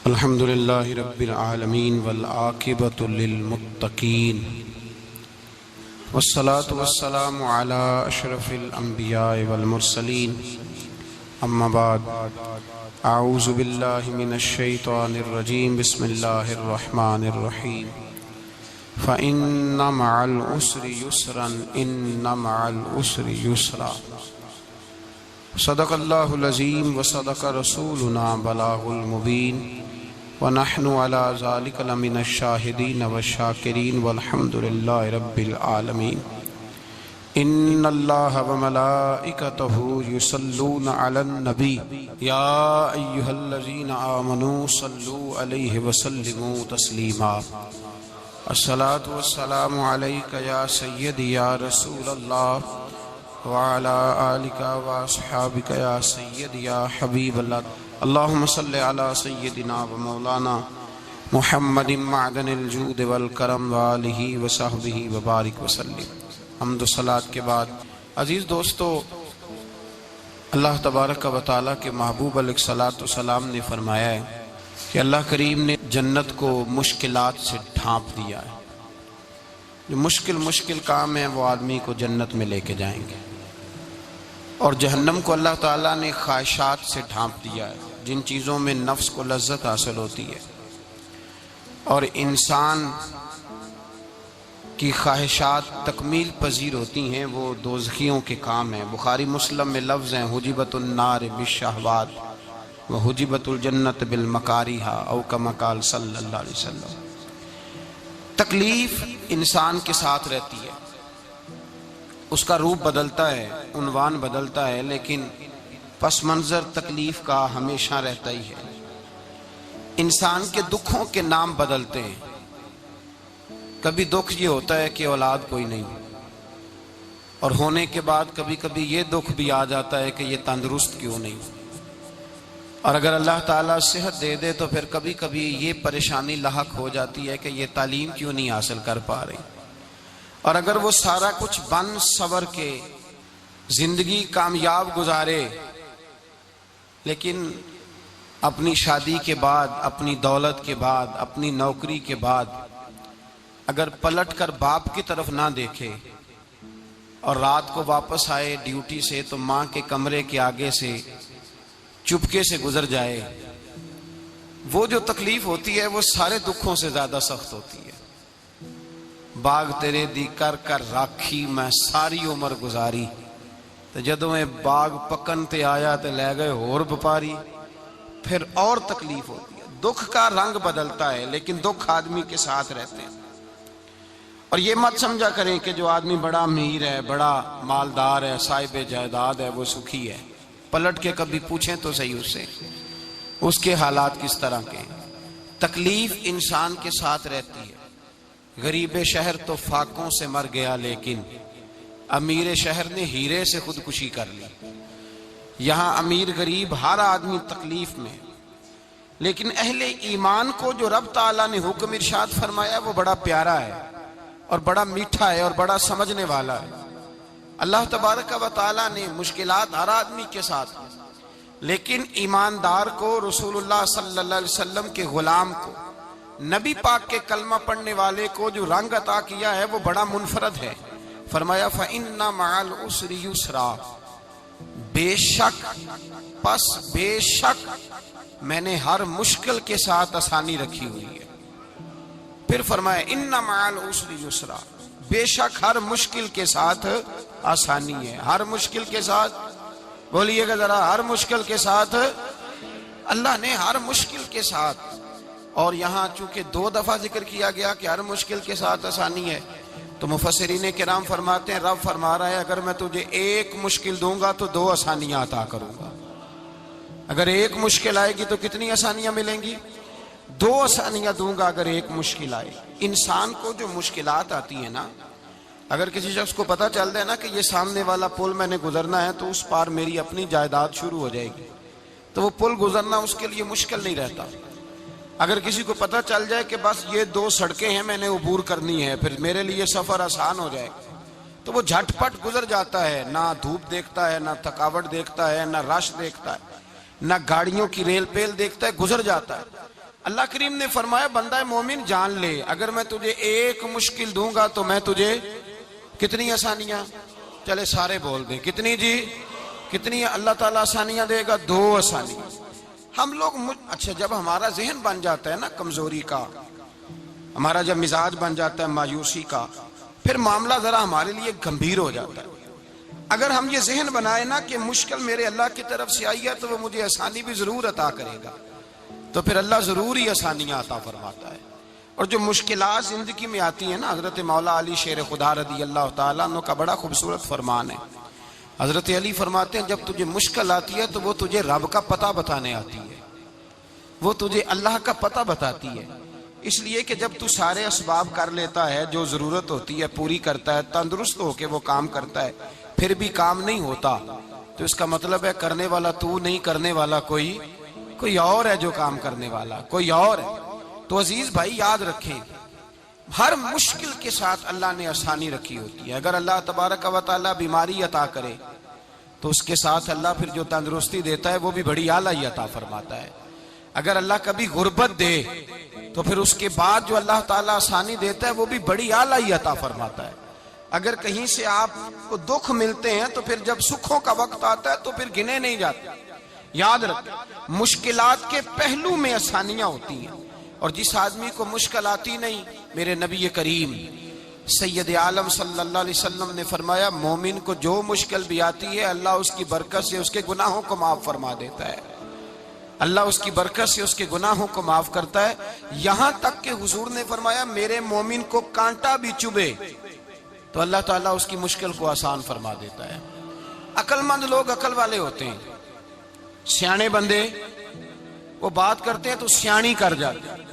الحمدللہ رب العالمین والعاقبۃ للمتقین والصلاة والسلام علی اشرف الانبیاء والمرسلین اما بعد اعوذ باللہ من الشیطان الرجیم بسم اللہ الرحمن الرحیم فإن مع العسر یسرا ان مع العسر یسرا صدق اللہ العظیم وصدق رسولنا بلاغ المبین ونحن علی ذلک لمن الشاہدین والشاکرین والحمد للہ رب العالمین ان اللہ وملائکتہ یصلون علی النبی یا ایہا الذین آمنوا صلوا علیہ وسلموا تسلیما الصلاة والسلام علیک یا سیدی یا رسول اللہ وعلى آلك وأصحابك يا سيد يا حبيب الله اللهم صل على سيدنا ومولانا محمد معدن الجود والکرم وآلہ وصحبہ وبارک وسلم۔ حمد و صلاۃ کے بعد عزیز دوستو، اللہ تبارک و تعالیٰ کے محبوب علیہ الصلاۃ والسلام نے فرمایا ہے کہ اللہ کریم نے جنت کو مشکلات سے ڈھانپ دیا ہے۔ جو مشکل کام ہیں وہ آدمی کو جنت میں لے کے جائیں گے، اور جہنم کو اللہ تعالیٰ نے خواہشات سے ڈھانپ دیا ہے، جن چیزوں میں نفس کو لذت حاصل ہوتی ہے اور انسان کی خواہشات تکمیل پذیر ہوتی ہیں، وہ دوزخیوں کے کام ہیں۔ بخاری مسلم میں لفظ ہیں حجبت النار بالشہوات وحجبت الجنت بالمکاریہ او کما قال صلی اللہ علیہ وسلم۔ تکلیف انسان کے ساتھ رہتی ہے، اس کا روپ بدلتا ہے، عنوان بدلتا ہے، لیکن پس منظر تکلیف کا ہمیشہ رہتا ہی ہے۔ انسان کے دکھوں کے نام بدلتے ہیں۔ کبھی دکھ یہ ہوتا ہے کہ اولاد کوئی نہیں، اور ہونے کے بعد کبھی کبھی یہ دکھ بھی آ جاتا ہے کہ یہ تندرست کیوں نہیں، اور اگر اللہ تعالیٰ صحت دے دے تو پھر کبھی کبھی یہ پریشانی لاحق ہو جاتی ہے کہ یہ تعلیم کیوں نہیں حاصل کر پا رہی، اور اگر وہ سارا کچھ بن سور کے زندگی کامیاب گزارے، لیکن اپنی شادی کے بعد، اپنی دولت کے بعد، اپنی نوکری کے بعد اگر پلٹ کر باپ کی طرف نہ دیکھے اور رات کو واپس آئے ڈیوٹی سے تو ماں کے کمرے کے آگے سے چپکے سے گزر جائے، وہ جو تکلیف ہوتی ہے وہ سارے دکھوں سے زیادہ سخت ہوتی ہے۔ باغ تیرے دی کر کر راکھی میں ساری عمر گزاری، تو جدوں میں باغ پکن تے آیا تے لے گئے اور بپاری، پھر اور تکلیف ہوتی ہے۔ دکھ کا رنگ بدلتا ہے، لیکن دکھ آدمی کے ساتھ رہتے ہیں۔ اور یہ مت سمجھا کریں کہ جو آدمی بڑا امیر ہے، بڑا مالدار ہے، صاحب جائیداد ہے، وہ سکھی ہے۔ پلٹ کے کبھی پوچھیں تو صحیح اس سے، اس کے حالات کس طرح کے ہیں۔ تکلیف انسان کے ساتھ رہتی ہے۔ غریب شہر تو فاقوں سے مر گیا، لیکن امیر شہر نے ہیرے سے خودکشی کر لی۔ یہاں امیر غریب ہر آدمی تکلیف میں، لیکن اہل ایمان کو جو رب تعالیٰ نے حکم ارشاد فرمایا وہ بڑا پیارا ہے اور بڑا میٹھا ہے اور بڑا سمجھنے والا ہے۔ اللہ تبارک و تعالیٰ نے مشکلات ہر آدمی کے ساتھ، لیکن ایماندار کو، رسول اللہ صلی اللہ علیہ وسلم کے غلام کو، نبی پاک کے کلمہ پڑھنے والے کو جو رنگ عطا کیا ہے وہ بڑا منفرد ہے۔ فرمایا فَإِنَّ مَعَ الْعُسْرِ يُسْرًا، بے شک میں نے ہر مشکل کے ساتھ آسانی رکھی ہوئی ہے۔ پھر فرمایا اِنَّ مَعَ الْعُسْرِ يُسْرًا، بے شک ہر مشکل کے ساتھ آسانی ہے۔ ہر مشکل کے ساتھ، بولیے گا ذرا، ہر مشکل کے ساتھ، اللہ نے ہر مشکل کے ساتھ۔ اور یہاں چونکہ 2 دفعہ ذکر کیا گیا کہ ہر مشکل کے ساتھ آسانی ہے، تو مفسرین کرام فرماتے ہیں رب فرما رہا ہے اگر میں تجھے 1 مشکل دوں گا تو 2 آسانیاں عطا کروں گا۔ اگر 1 مشکل آئے گی تو کتنی آسانیاں ملیں گی؟ 2 آسانیاں دوں گا اگر 1 مشکل آئے۔ انسان کو جو مشکلات آتی ہیں نا، اگر کسی شخص کو پتہ چل جائے نا کہ یہ سامنے والا پل میں نے گزرنا ہے تو اس پار میری اپنی جائیداد شروع ہو جائے گی، تو وہ پل گزرنا اس کے لیے مشکل نہیں رہتا۔ اگر کسی کو پتہ چل جائے کہ بس یہ 2 سڑکیں ہیں میں نے عبور کرنی ہے، پھر میرے لیے سفر آسان ہو جائے گا، تو وہ جھٹ پٹ گزر جاتا ہے، نہ دھوپ دیکھتا ہے، نہ تھکاوٹ دیکھتا ہے، نہ رش دیکھتا ہے۔ نہ گاڑیوں کی ریل پیل دیکھتا ہے، گزر جاتا ہے۔ اللہ کریم نے فرمایا بندہ مومن جان لے اگر میں تجھے ایک مشکل دوں گا تو میں تجھے کتنی آسانیاں، چلے سارے بول دیں کتنی جی، کتنی اللہ تعالیٰ آسانیاں دے گا؟ 2 آسانیاں۔ ہم لوگ اچھا جب ہمارا ذہن بن جاتا ہے نا کمزوری کا، ہمارا جب مزاج بن جاتا ہے مایوسی کا، پھر معاملہ ذرا ہمارے لیے گمبھیر ہو جاتا ہے۔ اگر ہم یہ ذہن بنائے نا کہ مشکل میرے اللہ کی طرف سے آئی ہے تو وہ مجھے آسانی بھی ضرور عطا کرے گا، تو پھر اللہ ضرور ہی آسانیاں عطا فرماتا ہے۔ اور جو مشکلات زندگی میں آتی ہیں نا، حضرت مولا علی شیر خدا رضی اللہ تعالیٰ عنہ کا بڑا خوبصورت فرمان ہے۔ حضرت علی فرماتے ہیں جب تجھے مشکل آتی ہے تو وہ تجھے رب کا پتہ بتانے آتی ہے، وہ تجھے اللہ کا پتہ بتاتی ہے۔ اس لیے کہ جب تو سارے اسباب کر لیتا ہے، جو ضرورت ہوتی ہے پوری کرتا ہے، تندرست ہو کے وہ کام کرتا ہے، پھر بھی کام نہیں ہوتا، تو اس کا مطلب ہے کرنے والا تو نہیں، کرنے والا کوئی اور ہے جو کام کرنے والا، کوئی اور ہے۔ تو عزیز بھائی یاد رکھیں، ہر مشکل کے ساتھ اللہ نے آسانی رکھی ہوتی ہے۔ اگر اللہ تبارک و تعالیٰ بیماری عطا کرے تو اس کے ساتھ اللہ پھر جو تندرستی دیتا ہے وہ بھی بڑی اعلیٰ عطا فرماتا ہے۔ اگر اللہ کبھی غربت دے تو پھر اس کے بعد جو اللہ تعالیٰ آسانی دیتا ہے وہ بھی بڑی اعلیٰ عطا فرماتا ہے۔ اگر کہیں سے آپ کو دکھ ملتے ہیں تو پھر جب سکھوں کا وقت آتا ہے تو پھر گنے نہیں جاتے۔ یاد رکھیں مشکلات کے پہلو میں آسانیاں ہوتی ہیں، اور جس آدمی کو مشکل آتی نہیں، میرے نبی کریم سید عالم صلی اللہ علیہ وسلم نے فرمایا مومن کو جو مشکل بھی آتی ہے اللہ اس کی برکت سے اس کے گناہوں کو معاف فرما دیتا ہے، اللہ اس کی برکت سے اس کے گناہوں کو معاف کرتا ہے۔ یہاں تک کہ حضور نے فرمایا میرے مومن کو کانٹا بھی چبھے تو اللہ تعالیٰ اس کی مشکل کو آسان فرما دیتا ہے۔ عقل مند لوگ عقل والے ہوتے ہیں، سیانے بندے وہ بات کرتے ہیں تو سیانی کر جاتے ہیں۔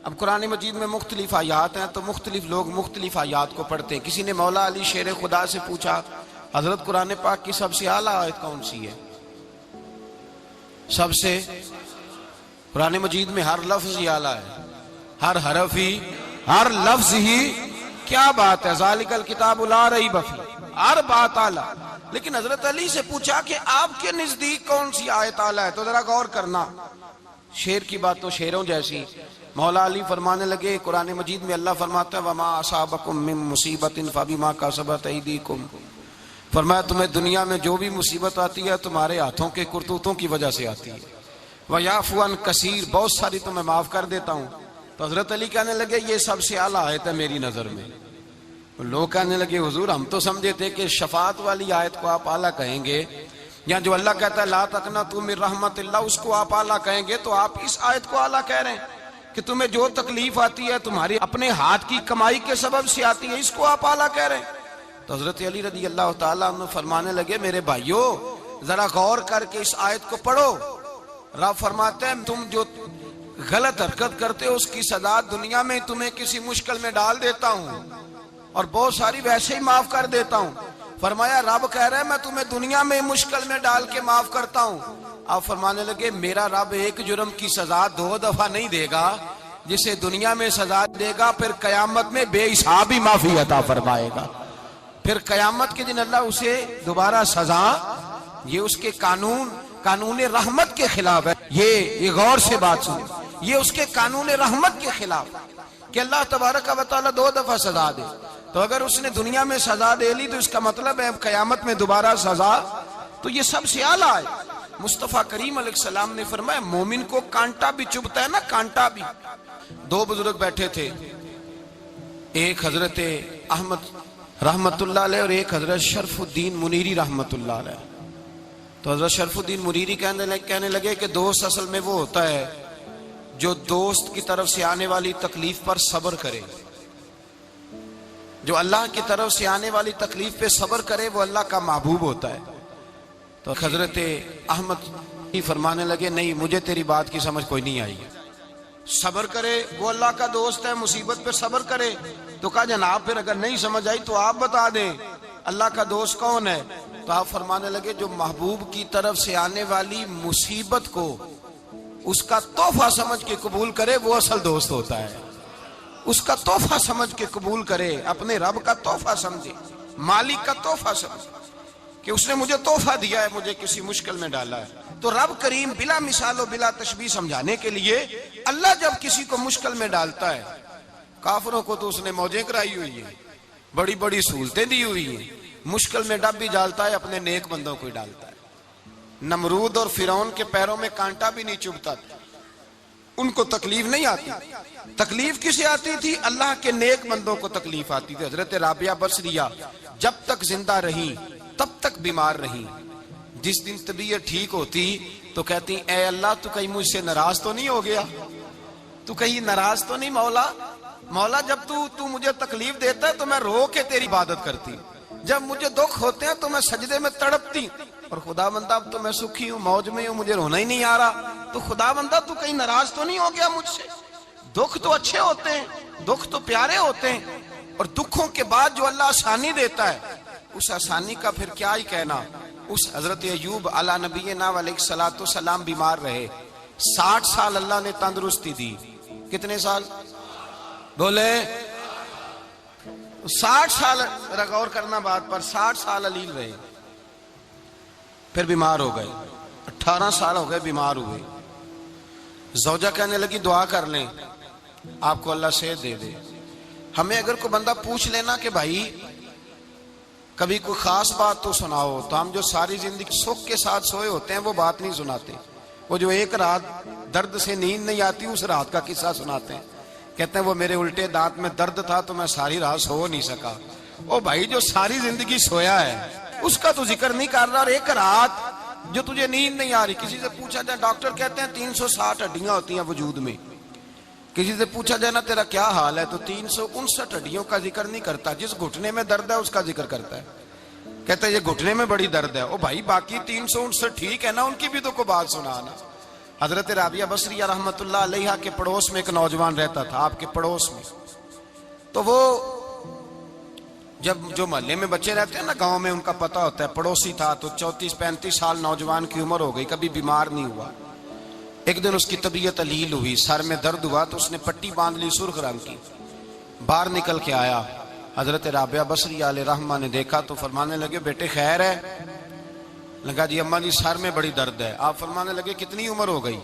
اب قرآن مجید میں مختلف آیات ہیں تو مختلف لوگ مختلف آیات کو پڑھتے ہیں۔ کسی نے مولا علی شیر خدا سے پوچھا حضرت قرآن پاک کی سب سے اعلیٰ آیت کون سی ہے؟ سب سے قرآن مجید میں ہر لفظ ہی اعلیٰ ہے، ہر حرف ہی، ہر لفظ ہی، کیا بات ہے، ذالک الکتاب لا ریب فیہ، ہر بات اعلیٰ۔ لیکن حضرت علی سے پوچھا کہ آپ کے نزدیک کون سی آیت اعلیٰ ہے، تو ذرا غور کرنا، شیر کی بات تو شیروں جیسی۔ مولا علی فرمانے لگے قرآن مجید میں اللہ فرماتا ہے وَمَا أَصَابَكُم مِّن مُّصِيبَةٍ فَبِمَا كَسَبَتْ أَيْدِيكُمْ، فرمایا تمہیں دنیا میں جو بھی مصیبت آتی ہے تمہارے ہاتھوں کے کرتوتوں کی وجہ سے آتی ہے، وَيَعْفُو عَن كَثِيرٍ، بہت ساری تو میں معاف کر دیتا ہوں۔ تو حضرت علی کہنے لگے یہ سب سے اعلیٰ آیت ہے میری نظر میں۔ لوگ کہنے لگے حضور ہم تو سمجھے تھے کہ شفاعت والی آیت کو آپ اعلیٰ کہیں گے، یا جو اللہ کہتا ہے لا تقنطوا من رحمت اللہ اس کو آپ اعلیٰ کہیں گے، تو آپ اس آیت کو اعلیٰ کہہ رہے ہیں کہ تمہیں جو تکلیف آتی ہے تمہاری اپنے ہاتھ کی کمائی کے سبب سے آتی ہے، اس کو آپ اعلیٰ کہہ رہے ہیں۔ تو حضرت علی رضی اللہ تعالیٰ عنہ فرمانے لگے میرے بھائیو ذرا غور کر کے اس آیت کو پڑھو۔ رب فرماتے ہیں تم جو غلط حرکت کرتے ہو اس کی سزا دنیا میں تمہیں کسی مشکل میں ڈال دیتا ہوں اور بہت ساری ویسے ہی معاف کر دیتا ہوں۔ فرمایا رب کہہ رہے ہیں میں تمہیں دنیا میں مشکل میں ڈال کے معاف کرتا ہوں۔ آپ فرمانے لگے میرا رب ایک جرم کی سزا 2 دفعہ نہیں دے گا، جسے دنیا میں سزا دے گا پھر قیامت میں بے حساب ہی معافی عطا فرمائے گا۔ پھر قیامت کے دن اللہ اسے دوبارہ سزا، یہ اس کے قانون رحمت کے خلاف ہے۔ یہ غور سے بات سنیں، یہ اس کے قانون رحمت کے خلاف کہ اللہ تبارک و تعالیٰ 2 دفعہ سزا دے۔ تو اگر اس نے دنیا میں سزا دے لی تو اس کا مطلب ہے قیامت میں دوبارہ سزا، تو یہ سب سے اعلیٰ ہے۔ مصطفیٰ کریم علیہ السلام نے فرمایا مومن کو کانٹا بھی چبھتا ہے نا، کانٹا بھی۔ 2 بزرگ بیٹھے تھے، ایک حضرت احمد رحمت اللہ علیہ اور ایک حضرت شرف الدین منیری رحمت اللہ علیہ۔ تو حضرت شرف الدین منیری کہنے لگے کہ دوست اصل میں وہ ہوتا ہے جو دوست کی طرف سے آنے والی تکلیف پر صبر کرے، جو اللہ کی طرف سے آنے والی تکلیف پہ صبر کرے وہ اللہ کا محبوب ہوتا ہے۔ تو حضرت احمد فرمانے لگے نہیں مجھے تیری بات کی سمجھ کوئی نہیں آئی، صبر کرے وہ اللہ کا دوست ہے، مصیبت پہ صبر کرے۔ تو کہا جناب پھر اگر نہیں سمجھ آئی تو آپ بتا دیں اللہ کا دوست کون ہے؟ تو آپ فرمانے لگے جو محبوب کی طرف سے آنے والی مصیبت کو اس کا تحفہ سمجھ کے قبول کرے وہ اصل دوست ہوتا ہے۔ اس کا تحفہ سمجھ کے قبول کرے، اپنے رب کا تحفہ سمجھے، مالک کا تحفہ سمجھے کہ اس نے مجھے تحفہ دیا ہے، مجھے کسی مشکل میں ڈالا ہے۔ تو رب کریم بلا مثال و بلا تشبیہ سمجھانے کے لیے اللہ جب کسی کو مشکل میں ڈالتا ہے، کافروں کو تو اس نے موجیں کرائی ہوئی ہیں، بڑی بڑی سہولتیں دی ہوئی ہیں، مشکل میں ڈب بھی ڈالتا ہے، اپنے نیک بندوں کو ہی ڈالتا ہے۔ نمرود اور فرعون کے پیروں میں کانٹا بھی نہیں چبھتا تھا، ان کو تکلیف نہیں آتی۔ تکلیف کسے آتی تھی؟ اللہ کے نیک بندوں کو تکلیف آتی تھی۔ حضرت رابعہ بصریہ جب تک زندہ رہی تب تک بیمار رہی، جس دن طبیعت ٹھیک ہوتی تو کہتی اے اللہ تو کہیں مجھ سے ناراض تو نہیں ہو گیا، تو کہیں ناراض تو نہیں مولا، مولا جب تو مجھے تکلیف دیتا ہے تو میں رو کے تیری عبادت کرتی، جب مجھے دکھ ہوتے ہیں تو میں سجدے میں تڑپتی، اور خدا بندہ اب تو میں سکھی ہوں، موج میں ہوں، مجھے رونا ہی نہیں آ رہا، تو خدا بندہ تو کہیں ناراض تو نہیں ہو گیا مجھ سے۔ دکھ تو اچھے ہوتے ہیں، دکھ تو پیارے ہوتے ہیں، اور دکھوں کے بعد جو اللہ آسانی دیتا ہے اس آسانی کا پھر کیا ہی کہنا۔ اس حضرت ایوب علی نبینا علیہ الصلوۃ والسلام بیمار رہے، 60 سال اللہ نے تندرستی دی۔ کتنے سال بولے؟ 60 سال، غور کرنا بات پر، 60 سال علیل رہے، پھر بیمار ہو گئے، 18 سال ہو گئے بیمار ہوئے۔ زوجہ کہنے لگی دعا کر لیں آپ کو اللہ صحت دے دے۔ ہمیں اگر کوئی بندہ پوچھ لینا کہ بھائی کبھی کوئی خاص بات تو سناؤ، تو ہم جو ساری زندگی سکھ کے ساتھ سوئے ہوتے ہیں وہ بات نہیں سناتے، وہ جو ایک رات درد سے نیند نہیں آتی اس رات کا قصہ سناتے ہیں، کہتے ہیں وہ میرے الٹے دانت میں درد تھا تو میں ساری رات سو نہیں سکا۔ او بھائی جو ساری زندگی سویا ہے اس کا تو ذکر نہیں کر رہا، اور ایک رات جو تجھے نیند نہیں آ رہی۔ کسی سے پوچھا جائے، ڈاکٹر کہتے ہیں 360 ہڈیاں ہوتی ہیں وجود میں، کسی سے پوچھا جائے نا تیرا کیا حال ہے تو 359 ہڈیوں کا ذکر نہیں کرتا، جس گھٹنے میں درد ہے اس کا ذکر کرتا ہے، کہتا ہے یہ گھٹنے میں بڑی درد ہے۔ او بھائی باقی 359 ٹھیک ہے نا، ان کی بھی تو کوئی بات سنانا۔ حضرت رابعہ بصریہ رحمت اللہ علیہ کے پڑوس میں ایک نوجوان رہتا تھا، آپ کے پڑوس میں، تو وہ جب جو محلے میں بچے رہتے ہیں نا گاؤں میں، ان کا پتہ ہوتا ہے، پڑوسی تھا تو 34-35 سال نوجوان کی عمر ہو گئی، کبھی بیمار نہیں ہوا۔ ایک دن اس کی طبیعت علیل ہوئی، سر میں درد ہوا تو اس نے پٹی باندھ لی سرخ رنگ کی، باہر نکل کے آیا، حضرت رابعہ بصریہ علیہ رحمہ نے دیکھا تو فرمانے لگے بیٹے خیر ہے؟ لگا جی اماں جی سر میں بڑی درد ہے۔ آپ فرمانے لگے کتنی عمر ہو گئی؟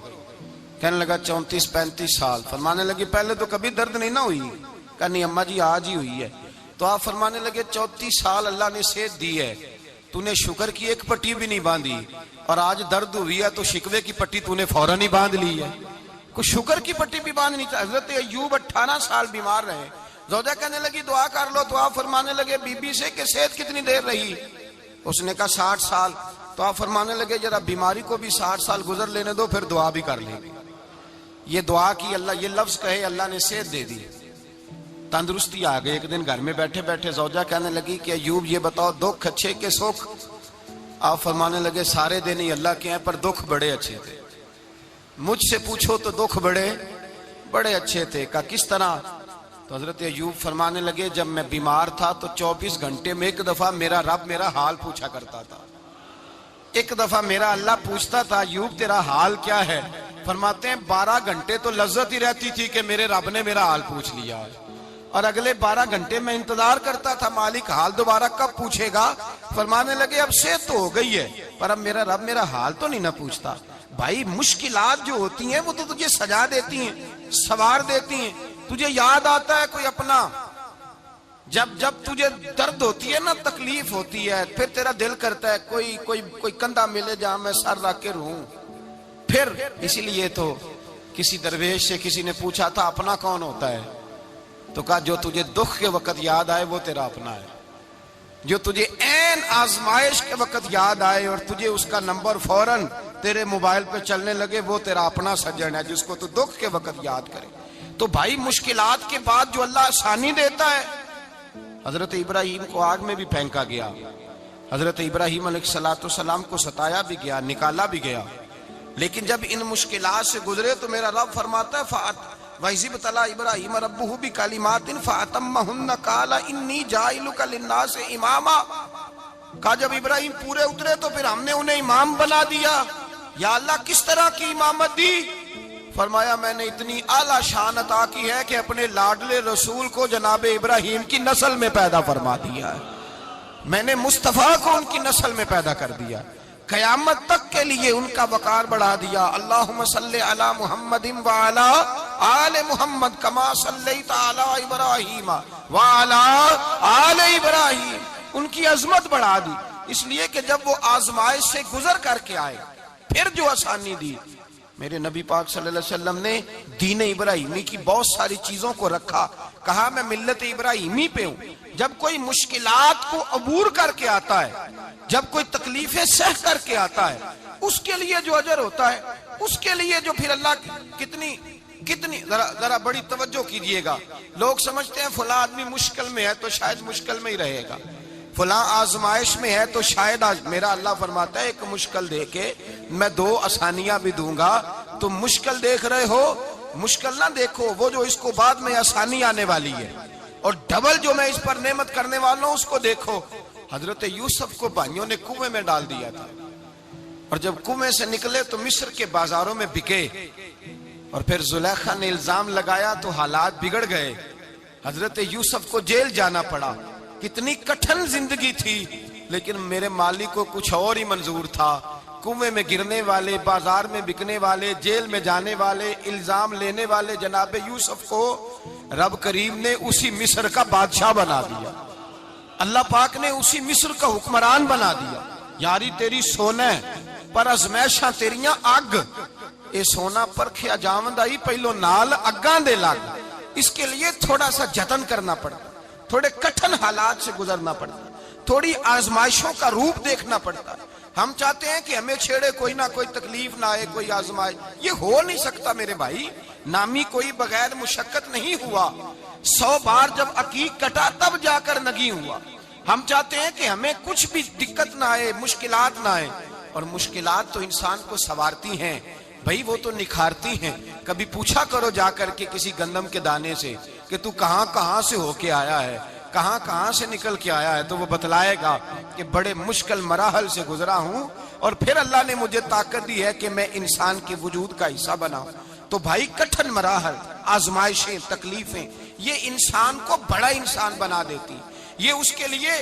کہنے لگا 34-35 سال۔ فرمانے لگے پہلے تو کبھی درد نہیں نہ ہوئی؟ کہا نہیں اماں جی آج ہی ہوئی ہے۔ تو آپ فرمانے لگے 34 سال اللہ نے صحت دی ہے، تو نے شکر کی ایک پٹی بھی نہیں باندھی، اور آج درد ہوئی ہے تو شکوے کی پٹی تو نے فوراً ہی باندھ لی ہے، کوئی شکر کی پٹی بھی باندھنی چاہیے۔ حضرت ایوب 18 سال بیمار رہے، زوجہ کہنے لگی دعا کر لو، تو آپ فرمانے لگے بی بی سے کہ صحت کتنی دیر رہی؟ اس نے کہا 60 سال۔ تو آپ فرمانے لگے ذرا بیماری کو بھی 60 سال گزر لینے دو پھر دعا بھی کر لیں گے۔ یہ دعا کی، اللہ یہ لفظ کہے اللہ نے صحت دے دی، تندرستی آ گئی۔ ایک دن گھر میں بیٹھے بیٹھے زوجہ کہنے لگی کہ ایوب یہ بتاؤ دکھ اچھے کے سکھ؟ آپ فرمانے لگے سارے دن ہی اللہ کے ہیں پر دکھ بڑے اچھے تھے، مجھ سے پوچھو تو دکھ بڑے اچھے تھے۔ کہا کس طرح؟ تو حضرت ایوب فرمانے لگے جب میں بیمار تھا تو 24 گھنٹے میں ایک دفعہ میرا رب میرا حال پوچھا کرتا تھا، ایک دفعہ میرا اللہ پوچھتا تھا ایوب تیرا حال کیا ہے؟ فرماتے ہیں 12 گھنٹے تو لذت ہی رہتی تھی کہ میرے رب نے میرا حال پوچھ لیا، اور اگلے 12 گھنٹے میں انتظار کرتا تھا مالک حال دوبارہ کب پوچھے گا۔ فرمانے لگے اب صحت تو ہو گئی ہے پر اب میرا رب میرا حال تو نہیں نہ پوچھتا۔ بھائی مشکلات جو ہوتی ہیں وہ تو تجھے سجا دیتی ہیں، سوار دیتی ہیں، تجھے یاد آتا ہے کوئی اپنا، جب تجھے درد ہوتی ہے نا، تکلیف ہوتی ہے، پھر تیرا دل کرتا ہے کوئی کندھا ملے جہاں میں سر رکھ کے رہوں۔ پھر اسی لیے تو کسی درویش سے کسی نے پوچھا تھا اپنا کون ہوتا ہے؟ تو کہا جو تجھے دکھ کے وقت یاد آئے وہ تیرا اپنا ہے، جو تجھے عین آزمائش کے وقت یاد آئے اور تجھے اس کا نمبر فوراً تیرے موبائل پہ چلنے لگے وہ تیرا اپنا سجن ہے، جس کو تو دکھ کے وقت یاد کرے۔ تو بھائی مشکلات کے بعد جو اللہ آسانی دیتا ہے، حضرت ابراہیم کو آگ میں بھی پھینکا گیا، حضرت ابراہیم علیہ السلام کو ستایا بھی گیا، نکالا بھی گیا، لیکن جب ان مشکلات سے گزرے تو میرا رب فرماتا ہے وَإِذِ ابْتَلَىٰ إِبْرَاهِيمَ رَبُّهُ بِكَلِمَاتٍ فَأَتَمَّهُنَّ قَالَ إِنِّي جَاعِلُكَ لِلنَّاسِ إِمَامًا۔ کہا جب ابراہیم پورے اترے تو پھر ہم نے انہیں امام بنا دیا۔ یا اللہ کس طرح کی امامت دی؟ فرمایا میں نے اتنی اعلیٰ شان عطا کی ہے کہ اپنے لاڈلے رسول کو جناب ابراہیم کی نسل میں پیدا فرما دیا ہے، میں نے مصطفیٰ کو ان کی نسل میں پیدا کر دیا۔ قیامت تک کے لیے ان کا وقار بڑھا دیا۔ اللہم صلی علی محمد وعلی آل محمد کما صلیت علی ابراہیم وعلی آل ابراہیم، ان کی عظمت بڑھا دی، اس لیے کہ جب وہ آزمائش سے گزر کر کے آئے پھر جو آسانی دی، میرے نبی پاک صلی اللہ علیہ وسلم نے دین ابراہیمی کی بہت ساری چیزوں کو رکھا، کہا میں ملت ابراہیمی پہ ہوں۔ جب کوئی مشکلات کو عبور کر کے آتا ہے، جب کوئی تکلیفیں سہ کر کے آتا ہے، اس کے لیے جو اجر ہوتا ہے، اس کے لیے جو پھر اللہ کتنی ذرا بڑی توجہ کیجئے گا۔ لوگ سمجھتے ہیں فلاں آدمی مشکل میں ہے تو شاید مشکل میں ہی رہے گا، فلاں آزمائش میں ہے تو شاید میرا اللہ فرماتا ہے ایک مشکل دے کے میں 2 آسانیاں بھی دوں گا۔ تم مشکل دیکھ رہے ہو، مشکل نہ دیکھو، وہ جو اس کو بعد میں آسانی آنے والی ہے، اور ڈبل جو میں اس پر نعمت کرنے والا ہوں اس کو دیکھو۔ حضرت یوسف کو بھائیوں نے کنویں میں ڈال دیا تھا، اور جب کنویں سے نکلے تو مصر کے بازاروں میں بکے، اور پھر زلیخا نے الزام لگایا تو حالات بگڑ گئے، حضرت یوسف کو جیل جانا پڑا۔ کتنی کٹھن زندگی تھی، لیکن میرے مالک کو کچھ اور ہی منظور تھا۔ کنویں میں گرنے والے، بازار میں بکنے والے، جیل میں جانے والے، الزام لینے والے جناب یوسف کو رب کریم نے اسی مصر کا بادشاہ بنا دیا، اللہ پاک نے اسی مصر کا حکمران بنا دیا۔ یاری تیری سونا پر ازمیشاں تیریاں اگ، اے سونا پرکھیا جاوند آئی پہلو نال اگاں دے لگ۔ اس کے لیے تھوڑا سا جتن کرنا پڑتا، تھوڑے کٹھن حالات سے گزرنا پڑتا، تھوڑی آزمائشوں کا روپ دیکھنا پڑتا۔ ہم چاہتے ہیں کہ ہمیں چھیڑے کوئی نہ کوئی تکلیف نہ آئے، کوئی آزمائش، یہ ہو نہیں سکتا میرے بھائی۔ نامی کوئی بغیر مشقت نہیں ہوا، 100 بار جب عقیق کٹا تب جا کر نگی ہوا۔ ہم چاہتے ہیں کہ ہمیں کچھ بھی دقت نہ آئے، مشکلات نہ آئے، اور مشکلات تو انسان کو سنوارتی ہیں بھائی، وہ تو نکھارتی ہیں۔ کبھی پوچھا کرو جا کر کے کسی گندم کے دانے سے کہ تو کہاں کہاں سے ہو کے آیا ہے، کہاں کہاں سے نکل کے آیا ہے، تو وہ بتلائے گا کہ بڑے مشکل مراحل سے گزرا ہوں، اور پھر اللہ نے مجھے طاقت دی ہے کہ میں انسان کے وجود کا حصہ بناؤں۔ تو بھائی کٹھن مراحل، آزمائشیں، تکلیفیں، یہ انسان کو بڑا انسان بنا دیتی، یہ اس کے لیے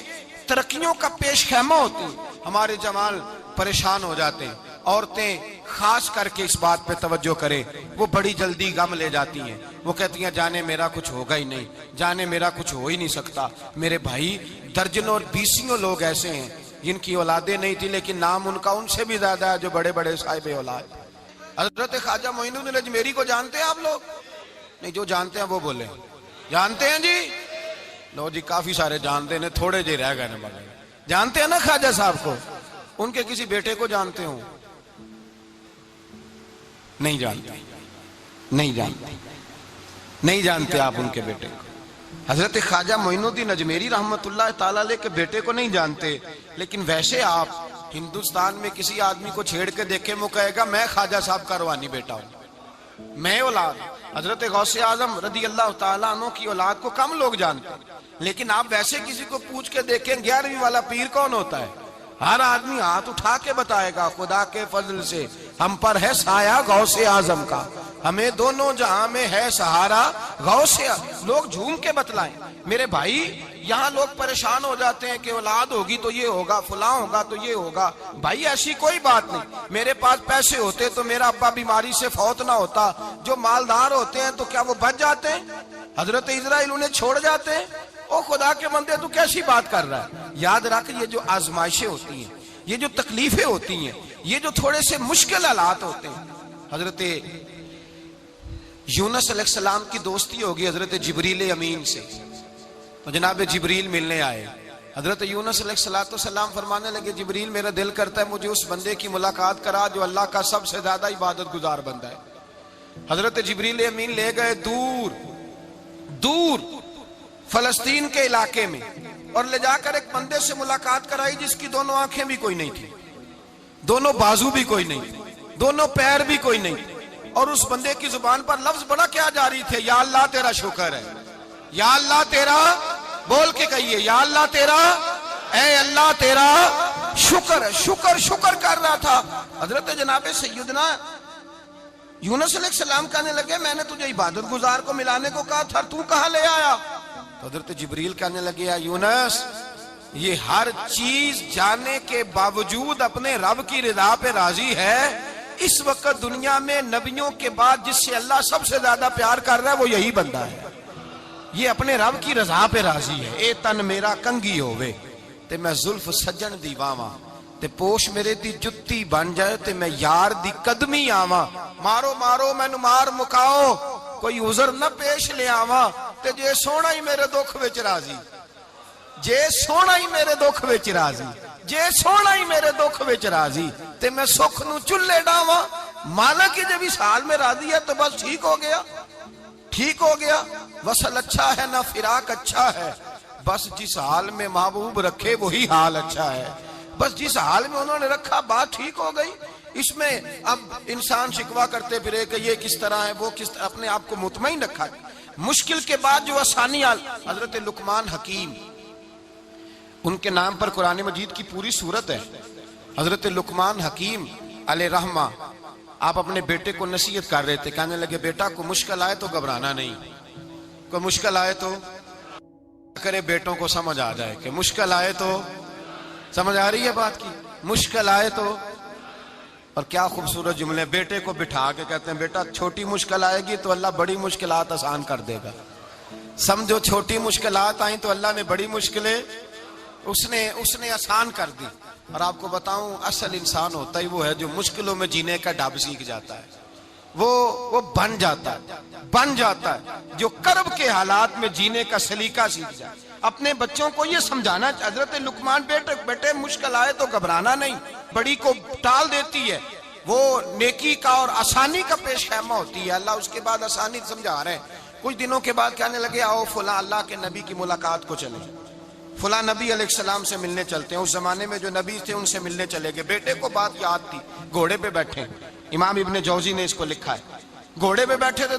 ترقیوں کا پیش خیمہ ہوتی۔ ہمارے جمال پریشان ہو جاتے ہیں، عورتیں خاص کر کے اس بات پہ توجہ کریں، وہ بڑی جلدی غم لے جاتی ہیں، وہ کہتی ہیں جانے میرا کچھ ہوگا ہی نہیں، جانے میرا کچھ ہو ہی نہیں سکتا۔ میرے بھائی درجنوں اور بیسیوں لوگ ایسے ہیں جن کی اولادیں نہیں تھی، لیکن نام ان کا ان سے بھی زیادہ ہے جو بڑے بڑے صاحب اولاد۔ حضرت خواجہ معین الدین اجمیری کو جانتے ہیں آپ لوگ؟ نہیں، جو جانتے ہیں وہ بولے، جانتے ہیں جی؟ لو جی، کافی سارے جانتے ہیں، تھوڑے جی رہ گئے نا، جانتے ہیں نا خواجہ صاحب کو؟ ان کے کسی بیٹے کو جانتے ہوں؟ نہیں جانتے، نہیں جانتے، نہیں جانتے آپ ان کے بیٹے کو۔ حضرت خواجہ معین الدین اجمیری رحمت اللہ تعالیٰ علیہ کے بیٹے کو نہیں جانتے، لیکن ویسے آپ ہندوستان میں کسی آدمی کو چھیڑ کے دیکھیں، وہ کہے گا میں خواجہ صاحب کا روحانی بیٹا ہوں، میں اولاد۔ حضرت غوث اعظم رضی اللہ تعالیٰ عنہ کی اولاد کو کم لوگ جانتے ہیں، لیکن آپ ویسے کسی کو پوچھ کے دیکھیں 11ویں والا پیر کون ہوتا ہے، ہر آدمی ہاتھ اٹھا کے بتائے گا خدا کے فضل سے ہم پر ہے سایہ غوث اعظم کا، ہمیں دونوں جہاں میں ہے سہارا غوث اعظم۔ لوگ جھوم کے بتلائیں۔ میرے بھائی یہاں لوگ پریشان ہو جاتے ہیں کہ اولاد ہوگی تو یہ ہوگا، فلاں ہوگا تو یہ ہوگا۔ بھائی ایسی کوئی بات نہیں، میرے پاس پیسے ہوتے تو میرا ابا بیماری سے فوت نہ ہوتا۔ جو مالدار ہوتے ہیں تو کیا وہ بچ جاتے ہیں؟ حضرت اسرائیل انہیں چھوڑ جاتے ہیں؟ او خدا کے بندے تو کیسی بات کر رہا ہے؟ یاد رکھ، یہ جو آزمائشیں ہوتی ہیں، یہ جو تکلیفیں ہوتی ہیں، یہ جو تھوڑے سے مشکل حالات ہوتے ہیں۔ حضرت یونس علیہ السلام کی دوستی ہوگی حضرت جبریل امین سے، تو جناب جبریل ملنے آئے۔ حضرت یونس علیہ السلام فرمانے لگے جبریل میرا دل کرتا ہے مجھے اس بندے کی ملاقات کرا جو اللہ کا سب سے زیادہ عبادت گزار بندہ ہے۔ حضرت جبریل امین لے گئے دور دور فلسطین کے علاقے میں، اور لے جا کر ایک بندے سے ملاقات کرائی جس کی دونوں آنکھیں بھی کوئی نہیں تھی، دونوں بازو بھی کوئی نہیں تھی، دونوں پیر بھی کوئی نہیں تھی، اور اس بندے کی زبان پر لفظ بڑا کیا جاری تھے، یا اللہ تیرا شکر ہے، یا اللہ تیرا، بول کے کہیے یا اللہ تیرا، اے اللہ تیرا شکر ہے۔ شکر شکر کر رہا تھا۔ حضرت جناب سیدنا یونس علیہ السلام کہنے لگے میں نے تجھے عبادت گزار کو ملانے کو کہا تھا، تو کہاں لے آیا؟ تو حضرت جبریل کہنے لگے یا یونس یہ ہر چیز جانے کے باوجود اپنے رب کی رضا پہ راضی ہے۔ اس وقت دنیا میں نبیوں کے بعد جس سے اللہ سب سے زیادہ پیار کر رہا ہے وہ یہی بندہ ہے۔ یہ اپنے رب کی رضا پہ راضی ہے۔ اے تن میرا کنگھی ہووے تے میں زلف سجن دی واواں، تے پوش میرے دی جتی بن جائے تے میں یار دی قدمی آواں۔ مارو مارو مینوں مار مکاؤ، کوئی عذر نہ پیش لے آواں، تے جے سونا ہی میرے دکھ وچ راضی، جے سونا ہی میرے دکھ وچ راضی، جے سونا ہی میرے دکھ وچ راضی، تے میں سکھ نو چلے ڈاواں۔ مالک جب اس حال میں راضی ہے تو بس ٹھیک ہو گیا، ٹھیک ہو گیا۔ وصل اچھا ہے نہ فراق اچھا ہے، بس جس حال میں محبوب رکھے وہی حال اچھا ہے۔ بس جس حال میں انہوں نے رکھا بات ٹھیک ہو گئی۔ اس میں اب انسان شکوہ کرتے پھرے کہ یہ کس طرح ہے وہ کس طرح، اپنے آپ کو مطمئن رکھا۔ مشکل کے بعد جو آسانی حضرت لقمان حکیم، ان کے نام پر قرآن مجید کی پوری سورت ہے۔ حضرت لقمان حکیم علیہ رحمہ آپ اپنے بیٹے کو نصیحت کر رہے تھے، کہنے لگے بیٹا کو مشکل آئے تو گھبرانا نہیں، کوئی مشکل آئے تو کرے بیٹوں کو سمجھ آ جائے کہ مشکل آئے تو، سمجھ آ رہی ہے بات کی، مشکل آئے تو۔ اور کیا خوبصورت جملے، بیٹے کو بٹھا کے کہتے ہیں بیٹا چھوٹی مشکل آئے گی تو اللہ بڑی مشکلات آسان کر دے گا، سمجھو چھوٹی مشکلات آئیں تو اللہ نے بڑی مشکلیں اس نے آسان کر دی۔ اور آپ کو بتاؤں اصل انسان ہوتا ہی وہ ہے جو مشکلوں میں جینے کا ڈھب سیکھ جاتا ہے، وہ بن جاتا ہے جو کرب کے حالات میں جینے کا سلیقہ سیکھ جائے۔ اپنے بچوں کو یہ سمجھانا، حضرت لقمان بیٹے مشکل آئے تو گھبرانا نہیں، بڑی کو ٹال دیتی ہے، وہ نیکی کا اور آسانی کا پیش خیمہ ہوتی ہے۔ اللہ اس کے بعد آسانی سمجھا رہے ہیں۔ کچھ دنوں کے بعد کہنے لگے آؤ فلاں اللہ کے نبی کی ملاقات کو چلیں، فلاں نبی علیہ السلام سے ملنے چلتے ہیں۔ اس زمانے میں جو نبی تھے ان سے ملنے چلے گئے۔ بیٹے کو بات یاد تھی، گھوڑے پہ بیٹھے، امام ابن جوزی نے اس کو لکھا ہے، گھوڑے پہ بیٹھے تھے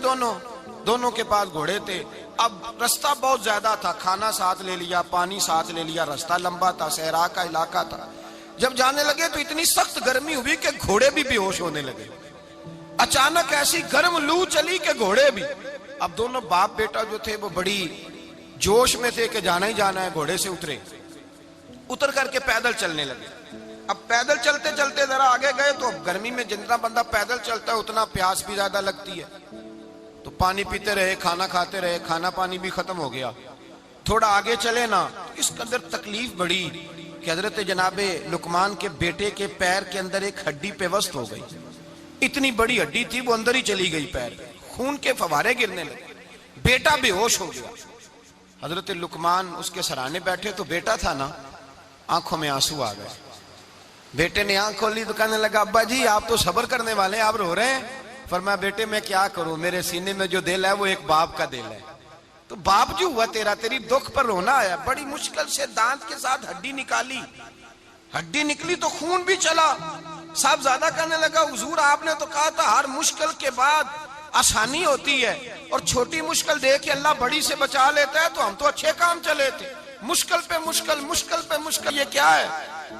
دونوں کے پاس گھوڑے تھے۔ اب رستہ بہت زیادہ تھا، کھانا ساتھ لے لیا، پانی ساتھ لے لیا، رستہ لمبا تھا، صحرا کا علاقہ تھا۔ جب جانے لگے تو اتنی سخت گرمی ہوئی کہ گھوڑے بھی بے ہوش ہونے لگے۔ اچانک ایسی گرم لو چلی کہ گھوڑے بھی۔ اب دونوں باپ بیٹا جو تھے وہ بڑی جوش میں تھے کہ جانا ہی جانا ہے، گھوڑے سے اتر کر کے پیدل چلنے لگے۔ اب پیدل چلتے چلتے ذرا آگے گئے تو گرمی میں جتنا بندہ پیدل چلتا ہے اتنا پیاس بھی زیادہ لگتی ہے، تو پانی پیتے رہے، کھانا کھاتے رہے، کھانا پانی بھی ختم ہو گیا۔ تھوڑا آگے چلے نا، اس قدر تکلیف بڑی کہ حضرت جناب لقمان کے بیٹے کے پیر کے اندر ایک ہڈی پیوست ہو گئی۔ اتنی بڑی ہڈی تھی وہ اندر ہی چلی گئی، پیر خون کے فوارے گرنے لگے، بیٹا بے ہوش ہو گیا۔ حضرت لقمان اس کے سرانے بیٹھے تو بیٹا تھا نا، آنکھوں میں آنسو آ گئے۔ بیٹے نے آنکھ کھولی تو کہنے لگا ابا جی آپ تو صبر کرنے والے ہیں، آپ رو رہے ہیں۔ فرمایا بیٹے میں کیا کروں، میرے سینے میں جو دل ہے وہ ایک باپ کا دل ہے، تو باپ جو ہوا تیری دکھ پر رونا آیا۔ بڑی مشکل سے دانت کے ساتھ ہڈی نکالی، ہڈی نکلی تو خون بھی چلا۔ صاحب زیادہ کہنے لگا حضور آپ نے تو کہا تھا ہر مشکل کے بعد آسانی ہوتی ہے، اور چھوٹی مشکل دیکھ کے اللہ بڑی سے بچا لیتا ہے، تو ہم تو اچھے کام چلے تھے، مشکل پہ مشکل، مشکل پہ مشکل، یہ کیا ہے؟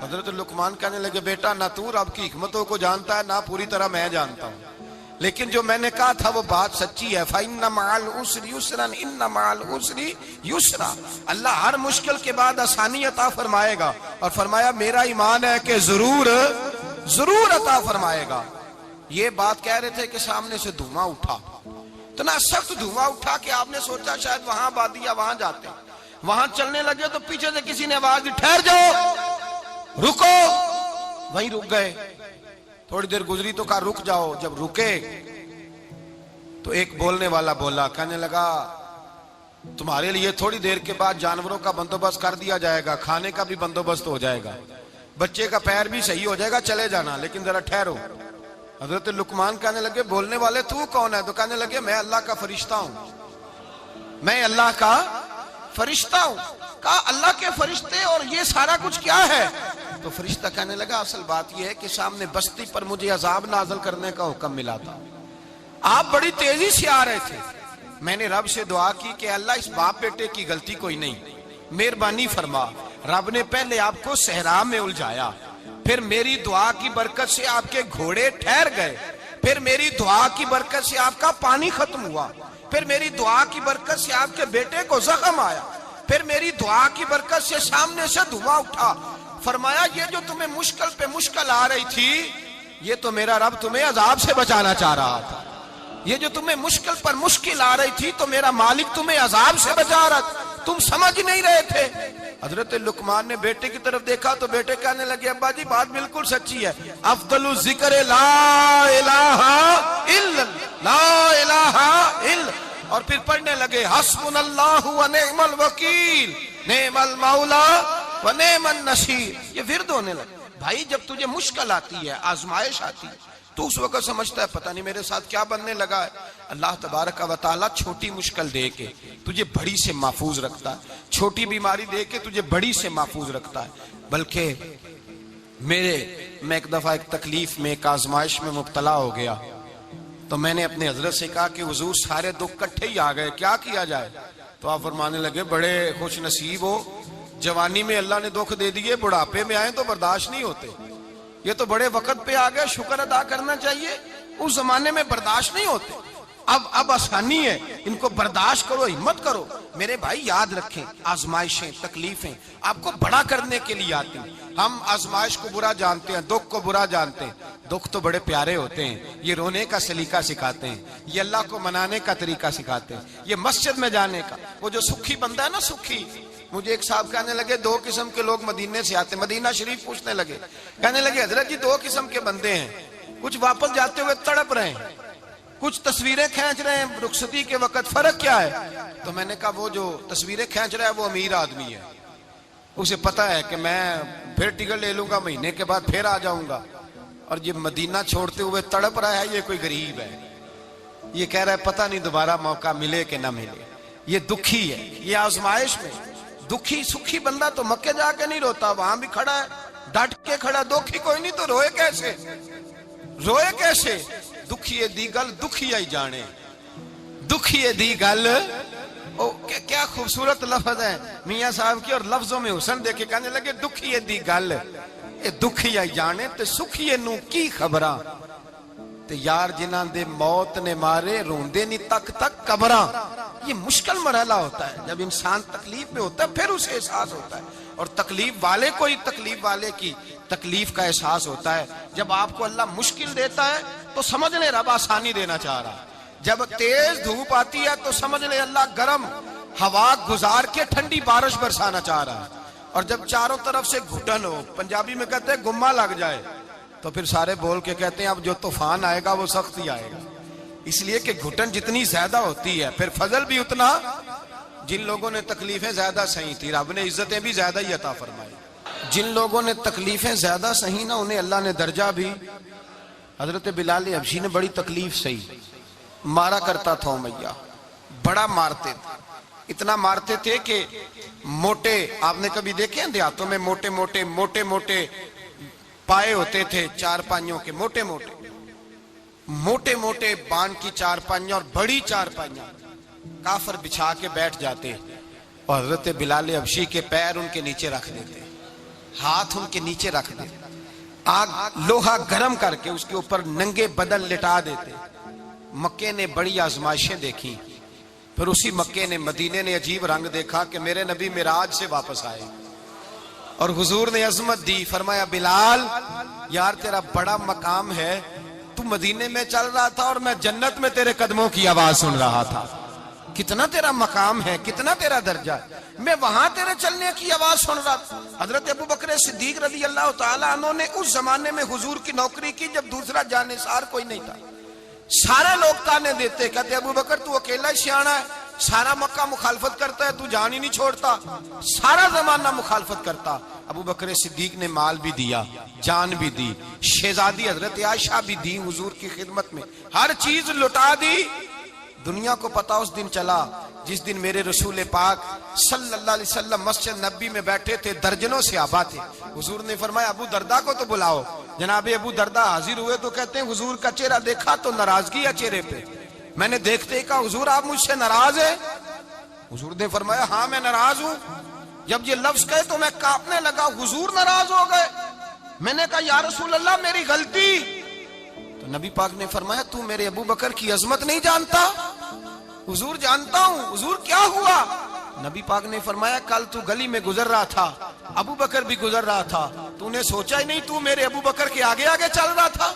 حضرت لقمان کہنے لگے بیٹا نہ تو رب کی حکمتوں کو جانتا ہے نہ پوری طرح میں جانتا ہوں، لیکن جو میں نے کہا تھا وہ بات سچی ہے۔ فَإِنَّ مَعَ الْعُسْرِ يُسْرًا إِنَّ مَعَ الْعُسْرِ يُسْرًا، اللہ ہر مشکل کے بعد آسانی عطا فرمائے گا، اور فرمایا میرا ایمان ہے کہ ضرور عطا فرمائے گا۔ یہ بات کہہ رہے تھے کہ سامنے سے دھواں اٹھا، اتنا سخت دھواں اٹھا کہ آپ نے سوچا شاید وہاں بادیا وہاں جاتے، وہاں چلنے لگے تو پیچھے سے کسی نے آواز دی ٹھہر جاؤ، رکو، وہیں رک گئے۔ تھوڑی دیر گزری تو کہا رک جاؤ، جب رکے تو ایک بولنے والا بولا، کہنے لگا تمہارے لیے تھوڑی دیر کے بعد جانوروں کا بندوبست کر دیا جائے گا، کھانے کا بھی بندوبست ہو جائے گا، بچے کا پیر بھی صحیح ہو جائے گا، چلے جانا، لیکن ذرا ٹھہرو۔ حضرت لقمان کہنے لگے بولنے والے تو کون ہے؟ تو کہنے لگے میں اللہ کا فرشتہ ہوں، میں اللہ کا فرشتہ ہوں۔ کہا اللہ کے فرشتے اور یہ سارا کچھ کیا ہے؟ تو فرشتہ کہنے لگا اصل بات یہ ہے کہ سامنے بستی پر مجھے عذاب نازل کرنے کا حکم ملا تھا، آپ بڑی تیزی سے آ رہے تھے، میں نے رب سے دعا کی کہ اللہ اس باپ بیٹے کی غلطی کوئی نہیں، مہربانی فرما۔ رب نے پہلے آپ کو صحرا میں الجھایا، پھر میری دعا کی برکت سے آپ کے گھوڑے ٹھہر گئے، پھر میری دعا کی برکت سے آپ کا پانی ختم ہوا، پھر میری دعا کی برکت سے آپ کے بیٹے کو زخم آیا، پھر میری دعا کی برکت سے سامنے سے دھواں اٹھا. فرمایا یہ جو تمہیں مشکل پہ مشکل آ رہی تھی، یہ تو میرا رب تمہیں عذاب سے بچانا چاہ رہا تھا. یہ جو تمہیں مشکل پر مشکل آ رہی تھی تو میرا مالک تمہیں عذاب سے بچا رہا تھا، تم سمجھ نہیں رہے تھے. حضرت لقمان نے بیٹے کی طرف دیکھا تو بیٹے کہنے لگے ابا جی بات بالکل سچی ہے، افضل الذکر لا الہ الا لا الہ الا، اور پھر پڑھنے لگے حسبنا اللہ و نعم الوکیل نعم المولا و نعم النصیر. یہ ورد ہونے لگے. بھائی جب تجھے مشکل آتی ہے، آزمائش آتی ہے، تو اس وقت سمجھتا ہے پتہ نہیں میرے ساتھ کیا بننے لگا ہے. اللہ تبارک و تعالیٰ چھوٹی مشکل دے کے تجھے بڑی سے محفوظ رکھتا ہے، چھوٹی بیماری دے کے تجھے بڑی سے محفوظ رکھتا ہے. بلکہ میں ایک دفعہ ایک تکلیف میں، ایک آزمائش میں مبتلا ہو گیا تو میں نے اپنے حضرت سے کہا کہ حضور سارے دکھ کٹھے ہی آ گئے، کیا کیا جائے؟ تو آپ فرمانے لگے بڑے خوش نصیب ہو، جوانی میں اللہ نے دکھ دے دیے، بڑھاپے میں آئے تو برداشت نہیں ہوتے. یہ تو بڑے وقت پہ آ گئے، شکر ادا کرنا چاہیے. اس زمانے میں برداشت نہیں ہوتے، اب آسانی ہے، ان کو برداشت کرو، ہمت کرو. میرے بھائی یاد رکھیں، آزمائشیں تکلیفیں آپ کو بڑا کرنے کے لیے آتی ہیں. ہم آزمائش کو برا جانتے ہیں، دکھ کو برا جانتے ہیں. دکھ تو بڑے پیارے ہوتے ہیں، یہ رونے کا سلیقہ سکھاتے ہیں، یہ اللہ کو منانے کا طریقہ سکھاتے ہیں، یہ مسجد میں جانے کا. وہ جو سکھی بندہ ہے نا، سکھی، مجھے ایک صاحب کہنے لگے دو قسم کے لوگ مدینے سے آتے، مدینہ شریف پوچھنے لگے، کہنے لگے حضرت جی دو قسم کے بندے ہیں، کچھ واپس جاتے ہوئے تڑپ رہے ہیں، کچھ تصویریں کھینچ رہے ہیں رخصتی کے وقت، فرق کیا ہے؟ تو میں نے کہا وہ جو تصویریں کھینچ رہا ہے وہ امیر آدمی ہے، اسے پتا ہے کہ میں پھر ٹکٹ لے لوں گا، مہینے کے بعد پھر آ جاؤں گا. اور یہ مدینہ چھوڑتے ہوئے تڑپ رہا ہے، یہ کوئی غریب ہے، یہ کہہ رہا ہے پتہ نہیں دوبارہ موقع ملے کہ نہ ملے. یہ دکھی ہے، یہ آزمائش میں دکھی. سکھی بندہ تو مکے جا کے نہیں روتا، وہاں بھی کھڑا ہے، ڈٹ کے کھڑا. دکھی کوئی نہیں تو روئے کیسے؟ روئے کیسے؟ دکھیے دی گل دکھیا ہی جانے، دکھیے دی گل. کیا خوبصورت لفظ ہے میاں صاحب کی، اور لفظوں میں حسن دیکھے. کہنے لگے دکھیے دی گل اے دکھیا ہی جانے، تے سکھیے نو کی خبراں، تے یار جنہاں دے موت نے مارے روندے نہیں تک تک قبراں. یہ مشکل مرحلہ ہوتا ہے، جب انسان تکلیف میں ہوتا ہے پھر اسے احساس ہوتا ہے. اور تکلیف والے کو ہی تکلیف والے کی تکلیف کا احساس ہوتا ہے. جب آپ کو اللہ مشکل دیتا ہے تو سمجھ لے رب آسانی دینا چاہ رہا ہے. جب تیز دھوپ آتی ہے تو سمجھ لے اللہ گرم ہوا گزار کے ٹھنڈی بارش برسانا چاہ رہا ہے. اور جب چاروں طرف سے گھٹن ہو، پنجابی میں کہتے ہیں گما لگ جائے، تو پھر سارے بول کے کہتے ہیں اب جو طوفان آئے گا وہ سخت ہی آئے گا. اس لیے کہ گھٹن جتنی زیادہ ہوتی ہے پھر فضل بھی اتنا. جن لوگوں نے تکلیفیں زیادہ سہی تھی رب نے عزتیں بھی زیادہ ہی عطا فرمائی. جن لوگوں نے تکلیفیں زیادہ سہی نا انہیں اللہ نے درجہ بھی. حضرت بلال حبشی نے بڑی تکلیف سہی، مارا کرتا تھا امیہ، بڑا مارتے تھے، اتنا مارتے تھے کہ موٹے، آپ نے کبھی دیکھے ہیں دیہاتوں میں موٹے موٹے پائے ہوتے تھے چار پائیوں کے، موٹے موٹے بان کی چار پائیاں اور بڑی چار پائیاں کافر بچھا کے بیٹھ جاتے، اور حضرت بلال حبشی کے پیر ان کے نیچے رکھ دیتے، ہاتھ ان کے نیچے رکھ دیتے، آگ لوہا گرم کر کے اس کے اوپر ننگے بدن لٹا دیتے. مکے نے بڑی آزمائشیں دیکھی، پھر اسی مکے نے، مدینے نے عجیب رنگ دیکھا کہ میرے نبی معراج سے واپس آئے اور حضور نے عظمت دی. فرمایا بلال یار تیرا بڑا مقام ہے، تو مدینے میں چل رہا تھا اور میں جنت میں تیرے قدموں کی آواز سن رہا تھا. کتنا تیرا مقام ہے، کتنا تیرا درجہ ہے، میں وہاں تیرے چلنے کی آواز سن رہا تھا. حضرت ابو بکر صدیق رضی اللہ تعالیٰ عنہ نے اس زمانے میں حضور کی نوکری کی جب دوسرا جانثار کوئی نہیں تھا. سارے لوگ تانے دیتے، کہتے ابو بکر تو اکیلا ہی سیاںا ہے، سارا مکہ مخالفت کرتا ہے، تو جان ہی نہیں چھوڑتا، سارا زمانہ مخالفت کرتا. ابو بکر صدیق نے مال بھی دیا، جان بھی دی، شہزادی حضرت عائشہ بھی دی حضور کی خدمت میں، ہر چیز لٹا دی. دنیا کو پتا اس دن چلا جس دن میرے رسول پاک صلی اللہ علیہ وسلم مسجد نبی میں بیٹھے تھے، درجنوں صحابہ تھے. حضور نے فرمایا ابو دردہ کو تو بلاؤ. جناب ابو دردہ حاضر ہوئے تو کہتے ہیں حضور کا چہرہ دیکھا تو ناراضگی ہے چہرے پہ. میں نے دیکھتے ہی کہا حضور آپ مجھ سے ناراض ہیں؟ حضور نے فرمایا ہاں میں ناراض ہوں. جب یہ لفظ کہے تو میں کانپنے لگا، حضور ناراض ہو گئے. میں نے کہا یا رسول اللہ میری غلطی. تو نبی پاک نے فرمایا تو میرے ابو بکر کی عظمت نہیں جانتا؟ حضور جانتا ہوں. حضور کیا ہوا؟ نبی پاک نے فرمایا کل تو گلی میں گزر رہا تھا، ابو بکر بھی گزر رہا تھا، تو نے سوچا ہی نہیں تو میرے ابو بکر کے آگے آگے چل رہا تھا؟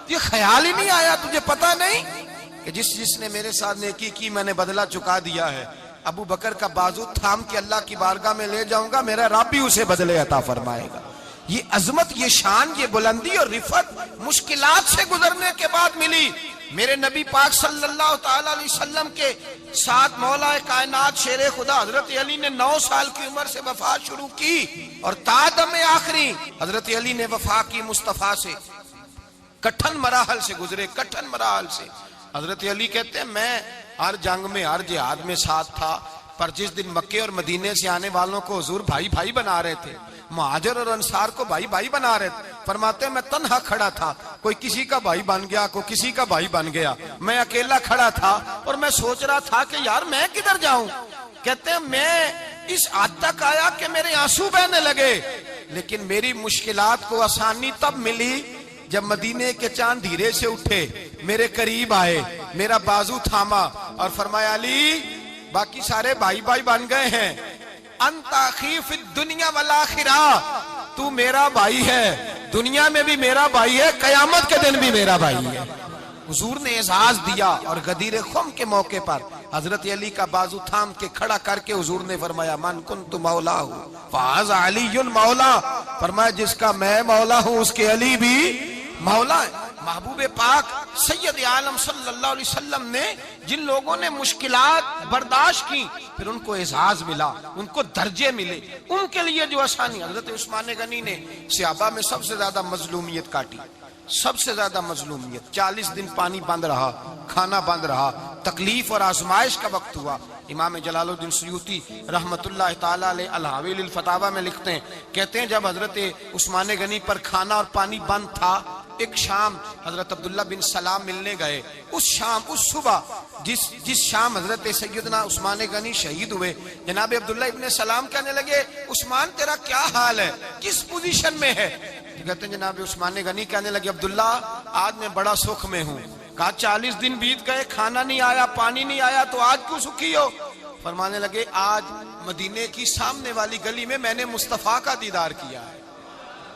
یہ خیال ہی نہیں آیا، تجھے پتا نہیں کہ جس نے میرے ساتھ نیکی کی میں نے بدلہ چکا دیا ہے، ابو بکر کا بازو تھام کے اللہ کی بارگاہ میں لے جاؤں گا، میرا رب بھی اسے بدلے عطا فرمائے گا۔ یہ عظمت، یہ شان، یہ بلندی اور رفعت مشکلات سے گزرنے کے بعد ملی۔ میرے نبی پاک صلی اللہ تعالی علیہ وسلم کے ساتھ مولا کائنات شیر خدا حضرت علی نے 9 سال کی عمر سے وفا شروع کی، اور تا دم آخری حضرت علی نے وفا کی مصطفیٰ سے۔ کٹھن مراحل سے گزرے، کٹھن مراحل سے۔ حضرت علی کہتے ہیں میں ہر جنگ میں، ہر جہاد میں ساتھ تھا، پر جس دن مکے اور مدینے سے آنے والوں کو حضور بھائی بھائی بنا رہے تھے، مہاجر اور انصار کو بھائی بھائی بنا رہے تھے، فرماتے ہیں میں تنہا کھڑا تھا، کوئی کسی کا بھائی بن گیا، کوئی کسی کا بھائی بن گیا، میں اکیلا کھڑا تھا اور میں سوچ رہا تھا کہ یار میں کدھر جاؤں۔ کہتے ہیں میں اس حد تک آیا کہ میرے آنسو بہنے لگے، لیکن میری مشکلات کو آسانی تب ملی جب مدینے کے چاند دھیرے سے اٹھے، میرے قریب آئے، میرا بازو تھاما اور فرمایا علی باقی سارے بھائی بھائی بن گئے ہیں، انت اخی فی الدنیا والآخرہ، تو میرا بھائی ہے، دنیا میں بھی میرا بھائی ہے، قیامت کے دن بھی میرا بھائی ہے۔ حضور نے اعزاز دیا، اور غدیر خم کے موقع پر حضرت علی کا بازو تھام کے کھڑا کر کے حضور نے فرمایا من کنت مولا ہوں فہذا علی مولا، فرمایا جس کا میں مولا ہوں اس کے علی بھی مولا ہے۔ محبوب پاک سید عالم صلی اللہ علیہ وسلم نے جن لوگوں نے مشکلات برداشت کی، پھر ان کو اعزاز ملا، ان کو درجے ملے، ان کے لیے جو آسانی۔ حضرت عثمان غنی نے صحابہ میں سب سے زیادہ مظلومیت کاٹی، سب سے زیادہ مظلومیت، 40 دن پانی بند رہا، کھانا بند رہا، تکلیف اور آزمائش کا وقت ہوا۔ امام جلال الدین سیوطی رحمت اللہ تعالی علیہ الحاویل الفتاوی میں لکھتے ہیں، کہتے ہیں جب حضرت عثمان غنی پر کھانا اور پانی بند تھا، ایک شام حضرت عبداللہ بن سلام ملنے گئے، اس شام، اس صبح جس شام حضرت سیدنا عثمان غنی شہید ہوئے، جناب عبداللہ ابن سلام کہنے لگے عثمان تیرا کیا حال ہے، کس پوزیشن میں ہے؟ کہتے ہیں جناب عثمان غنی کہنے لگے عبداللہ آج میں بڑا سکھ میں ہوں۔ کہا 40 دن بیت گئے، کھانا نہیں آیا، پانی نہیں آیا، تو آج کیوں سکھی ہو؟ فرمانے لگے آج مدینے کی سامنے والی گلی میں میں نے مصطفیٰ کا دیدار کیا ہے،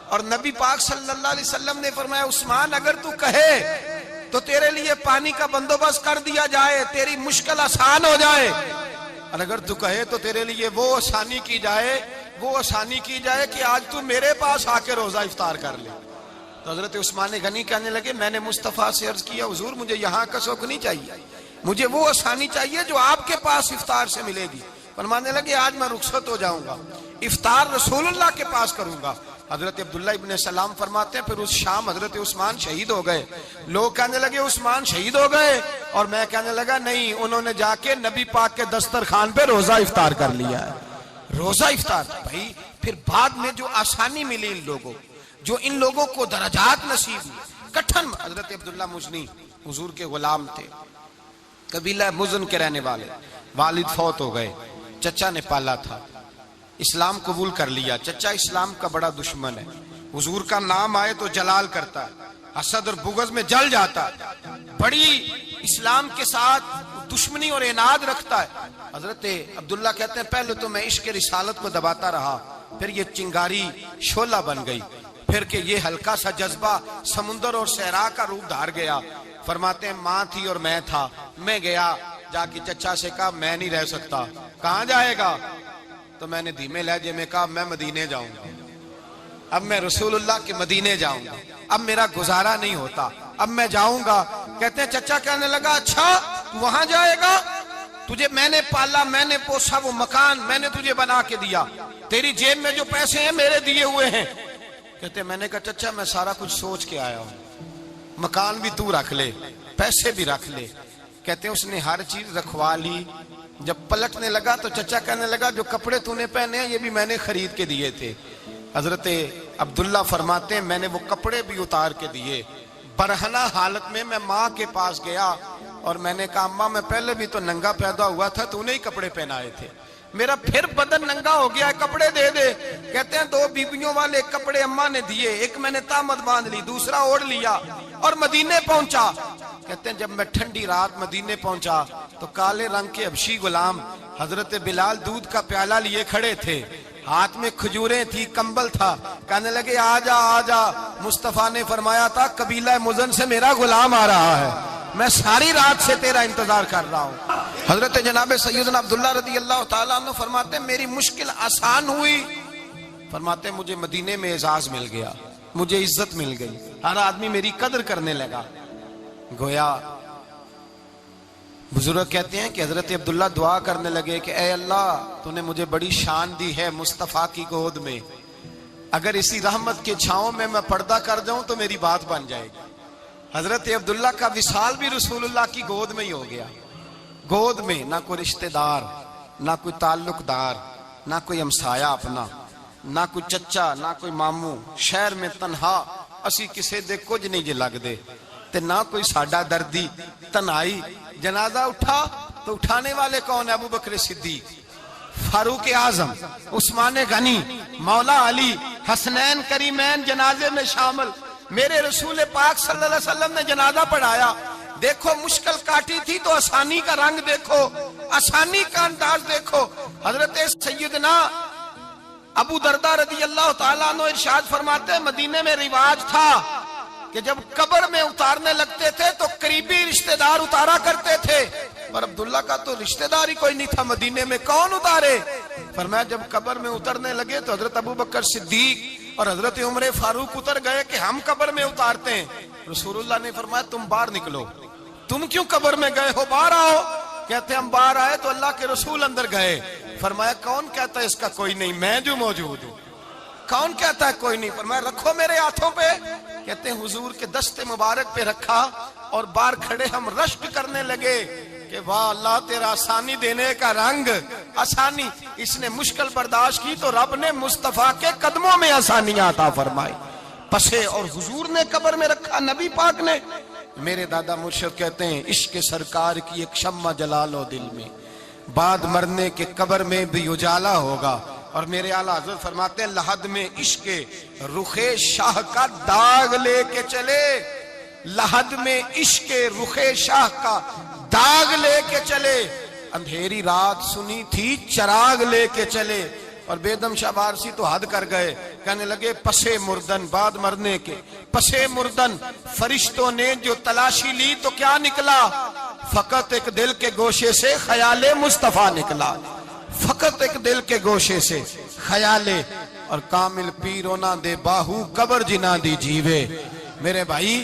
اور نبی پاک صلی اللہ علیہ وسلم نے فرمایا عثمان اگر تو کہے تو تیرے لیے پانی کا بندوبست کر دیا جائے، تیری مشکل آسان ہو جائے، اور اگر تو کہے تو تیرے لیے وہ آسانی کی جائے کہ آج تو میرے پاس آ کے روزہ افطار کر لے۔ تو حضرت عثمان غنی کہنے لگے میں نے مصطفیٰ سے عرض کیا حضور مجھے یہاں کا سکھ نہیں چاہیے، مجھے وہ آسانی چاہیے جو آپ کے پاس افطار سے ملے گی۔ فرمانے لگے آج میں رخصت ہو جاؤں گا، افطار رسول اللہ کے پاس کروں گا۔ حضرت عبداللہ ابن سلام فرماتے ہیں پھر اس شام حضرت عثمان شہید ہو گئے۔ لوگ کہنے لگے عثمان شہید ہو گئے، اور میں کہنے لگا نہیں، انہوں نے جا کے نبی پاک کے دسترخوان پہ روزہ افطار کر لیا ہے، روزہ افطار۔ بھائی پھر بعد میں جو آسانی ملی ان لوگوں، جو ان لوگوں کو درجات نصیب ہوئے، کٹھن۔ حضرت عبداللہ مزنی حضور کے غلام تھے، قبیلہ مزن کے رہنے والے، والد فوت ہو گئے، چچا نے پالا تھا، اسلام قبول کر لیا۔ چچا اسلام کا بڑا دشمن ہے، حضور کا نام آئے تو جلال کرتا ہے، حسد اور بغض میں جل جاتا ہے، بڑی اسلام کے ساتھ دشمنی اور عناد رکھتا ہے۔ حضرت عبداللہ کہتے ہیں پہلے تو میں عشق رسالت کو دباتا رہا، پھر یہ چنگاری شعلہ بن گئی، پھر کہ یہ ہلکا سا جذبہ سمندر اور صحرا کا روپ دھار گیا۔ فرماتے ہیں ماں تھی اور میں تھا، میں گیا جا کے چچا سے کہا میں نہیں رہ سکتا۔ کہاں جائے گا؟ تو میں نے دھیمے لہجے میں کہا میں مدینے جاؤں گا، اب میں رسول اللہ کے مدینے جاؤں گا، اب میرا گزارا نہیں ہوتا، اب میں جاؤں گا۔ کہتے ہیں چچا کہنے لگا اچھا تو وہاں جائے گا، تجھے میں نے پالا، میں نے پوسا، وہ مکان میں نے تجھے بنا کے دیا، تیری جیب میں جو پیسے ہیں میرے دیے ہوئے ہیں۔ کہتے ہیں میں نے کہا چچا میں سارا کچھ سوچ کے آیا ہوں، مکان بھی تو رکھ لے، پیسے بھی رکھ لے۔ کہتے ہیں اس نے ہر چیز رکھوا لی۔ جب پلٹنے لگا تو چچا کہنے لگا جو کپڑے تو نے پہنے ہیں یہ بھی میں نے خرید کے دیے تھے۔ حضرت عبداللہ فرماتے ہیں میں نے وہ کپڑے بھی اتار کے دیے، برہنہ حالت میں میں ماں کے پاس گیا اور میں نے کہا اماں میں پہلے بھی تو ننگا پیدا ہوا تھا، تو نے ہی کپڑے پہنائے تھے، میرا پھر بدن ننگا ہو گیا ہے، کپڑے دے دے۔ کہتے ہیں 2 بیبیوں والے کپڑے اماں نے دیے، ایک میں نے تامت باندھ لی، دوسرا اوڑھ لیا، اور مدینے پہنچا. کہتے ہیں جب میں ٹھنڈی رات مدینے پہنچا تو کالے رنگ کے حبشی غلام حضرت بلال دودھ کا پیالہ لیے کھڑے تھے, ہاتھ میں کھجوریں تھی, کمبل تھا. کہنے لگے آجا آجا. مصطفیٰ نے فرمایا تھا قبیلہ مزن سے میرا غلام آ رہا ہے, میں ساری رات سے تیرا انتظار کر رہا ہوں. حضرت جناب سیدنا عبداللہ رضی اللہ تعالیٰ عنہ فرماتے ہیں میری مشکل آسان ہوئی. فرماتے ہیں مجھے مدینے میں اعزاز مل گیا, مجھے عزت مل گئی, ہر آدمی میری قدر کرنے لگا. گویا بزرگ کہتے ہیں کہ حضرت عبداللہ دعا کرنے لگے کہ اے اللہ تو نے مجھے بڑی شان دی ہے مصطفیٰ کی گود میں, اگر اسی رحمت کے چھاؤں میں پردہ کر جاؤں تو میری بات بن جائے گی. حضرت عبداللہ کا وصال بھی رسول اللہ کی گود میں ہی ہو گیا. گود میں نہ کوئی رشتہ دار, نہ کوئی تعلق دار, نہ کوئی ہمسایا اپنا, نہ کوئی چچا, نہ کوئی ماموں. شہر میں تنہا اسی کسے دے کچھ نہیں جے لگ دے, تے نہ کوئی ساڈا دردی. تنہائی جنازہ اٹھا تو اٹھانے والے کون؟ ابو بکر صدیق, فاروق اعظم, عثمان غنی, مولا علی, حسنین کریمین جنازے میں شامل. میرے رسول پاک صلی اللہ علیہ وسلم نے جنازہ پڑھایا. دیکھو مشکل کاٹی تھی تو آسانی کا رنگ دیکھو, آسانی کا انداز دیکھو. حضرت سیدنا ابو دردہ رضی اللہ تعالیٰ عنہ ارشاد فرماتے ہیں مدینے میں رواج تھا کہ جب قبر میں اتارنے لگتے تھے تو قریبی رشتہ دار اتارا کرتے تھے, اور عبداللہ کا تو رشتہ دار ہی کوئی نہیں تھا مدینے میں, کون اتارے؟ فرمایا جب قبر میں اترنے لگے تو حضرت ابو بکر صدیق اور حضرت عمر فاروق اتر گئے کہ ہم قبر میں اتارتے ہیں. رسول اللہ نے فرمایا تم باہر نکلو, تم کیوں قبر میں گئے ہو, باہر آؤ. کہتے ہم باہر آئے تو اللہ کے رسول اندر گئے. فرمایا کون کہتا ہے اس کا کوئی نہیں, میں جو موجود ہوں. کون کہتا ہے کوئی نہیں؟ فرمایا رکھو میرے ہاتھوں پہ. کہتے ہیں حضور کے دست مبارک پہ رکھا اور باہر کھڑے ہم رشک کرنے لگے کہ واہ اللہ تیرا آسانی دینے کا رنگ. آسانی اس نے مشکل برداشت کی تو رب نے مصطفیٰ کے قدموں میں آسانیاں عطا فرمائی. پسے اور حضور نے قبر میں رکھا, نبی پاک نے. میرے دادا مرشد کہتے ہیں عشق سرکار کی ایک شمع جلا لو دل میں, بعد مرنے کے قبر میں بھی اجالا ہوگا. اور میرے اعلیٰ حضرت فرماتے ہیں لحد میں عشق رخ شاہ کا داغ لے کے چلے, لحد میں عشق رخ شاہ کا داغ لے کے چلے, اندھیری رات سنی تھی چراغ لے کے چلے. اور بیدم شاہ بارسی تو حد کر گئے, کہنے لگے پسے مردن, بعد مرنے کے پسے مردن فرشتوں نے جو تلاشی لی تو کیا نکلا؟ فقط ایک دل کے گوشے سے خیال مصطفیٰ نکلا, فقط ایک دل کے گوشے سے خیال. اور کامل پیرو نہ دے باہو قبر جنا دی جیوے. میرے بھائی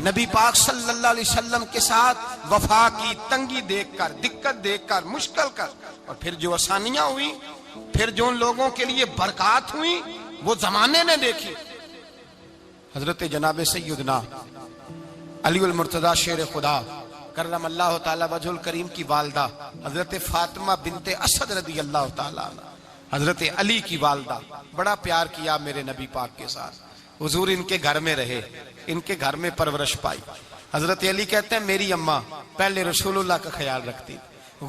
نبی پاک صلی اللہ علیہ وسلم کے ساتھ وفا کی تنگی دیکھ کر, دقت دیکھ کر, مشکل کر, اور پھر جو آسانیاں ہوئی, پھر جو ان لوگوں کے لیے برکات ہوئی وہ زمانے نے دیکھی. حضرت جناب سیدنا علی المرتضی شیر خدا کرم اللہ تعالی وجہ الکریم کی والدہ حضرت فاطمہ بنت اسد رضی اللہ تعالی عنہ, حضرت علی کی والدہ, بڑا پیار کیا میرے نبی پاک کے ساتھ. حضور ان کے گھر میں رہے, ان کے گھر میں پرورش پائی. حضرت علی کہتے ہیں میری اماں پہلے رسول اللہ کا خیال رکھتی,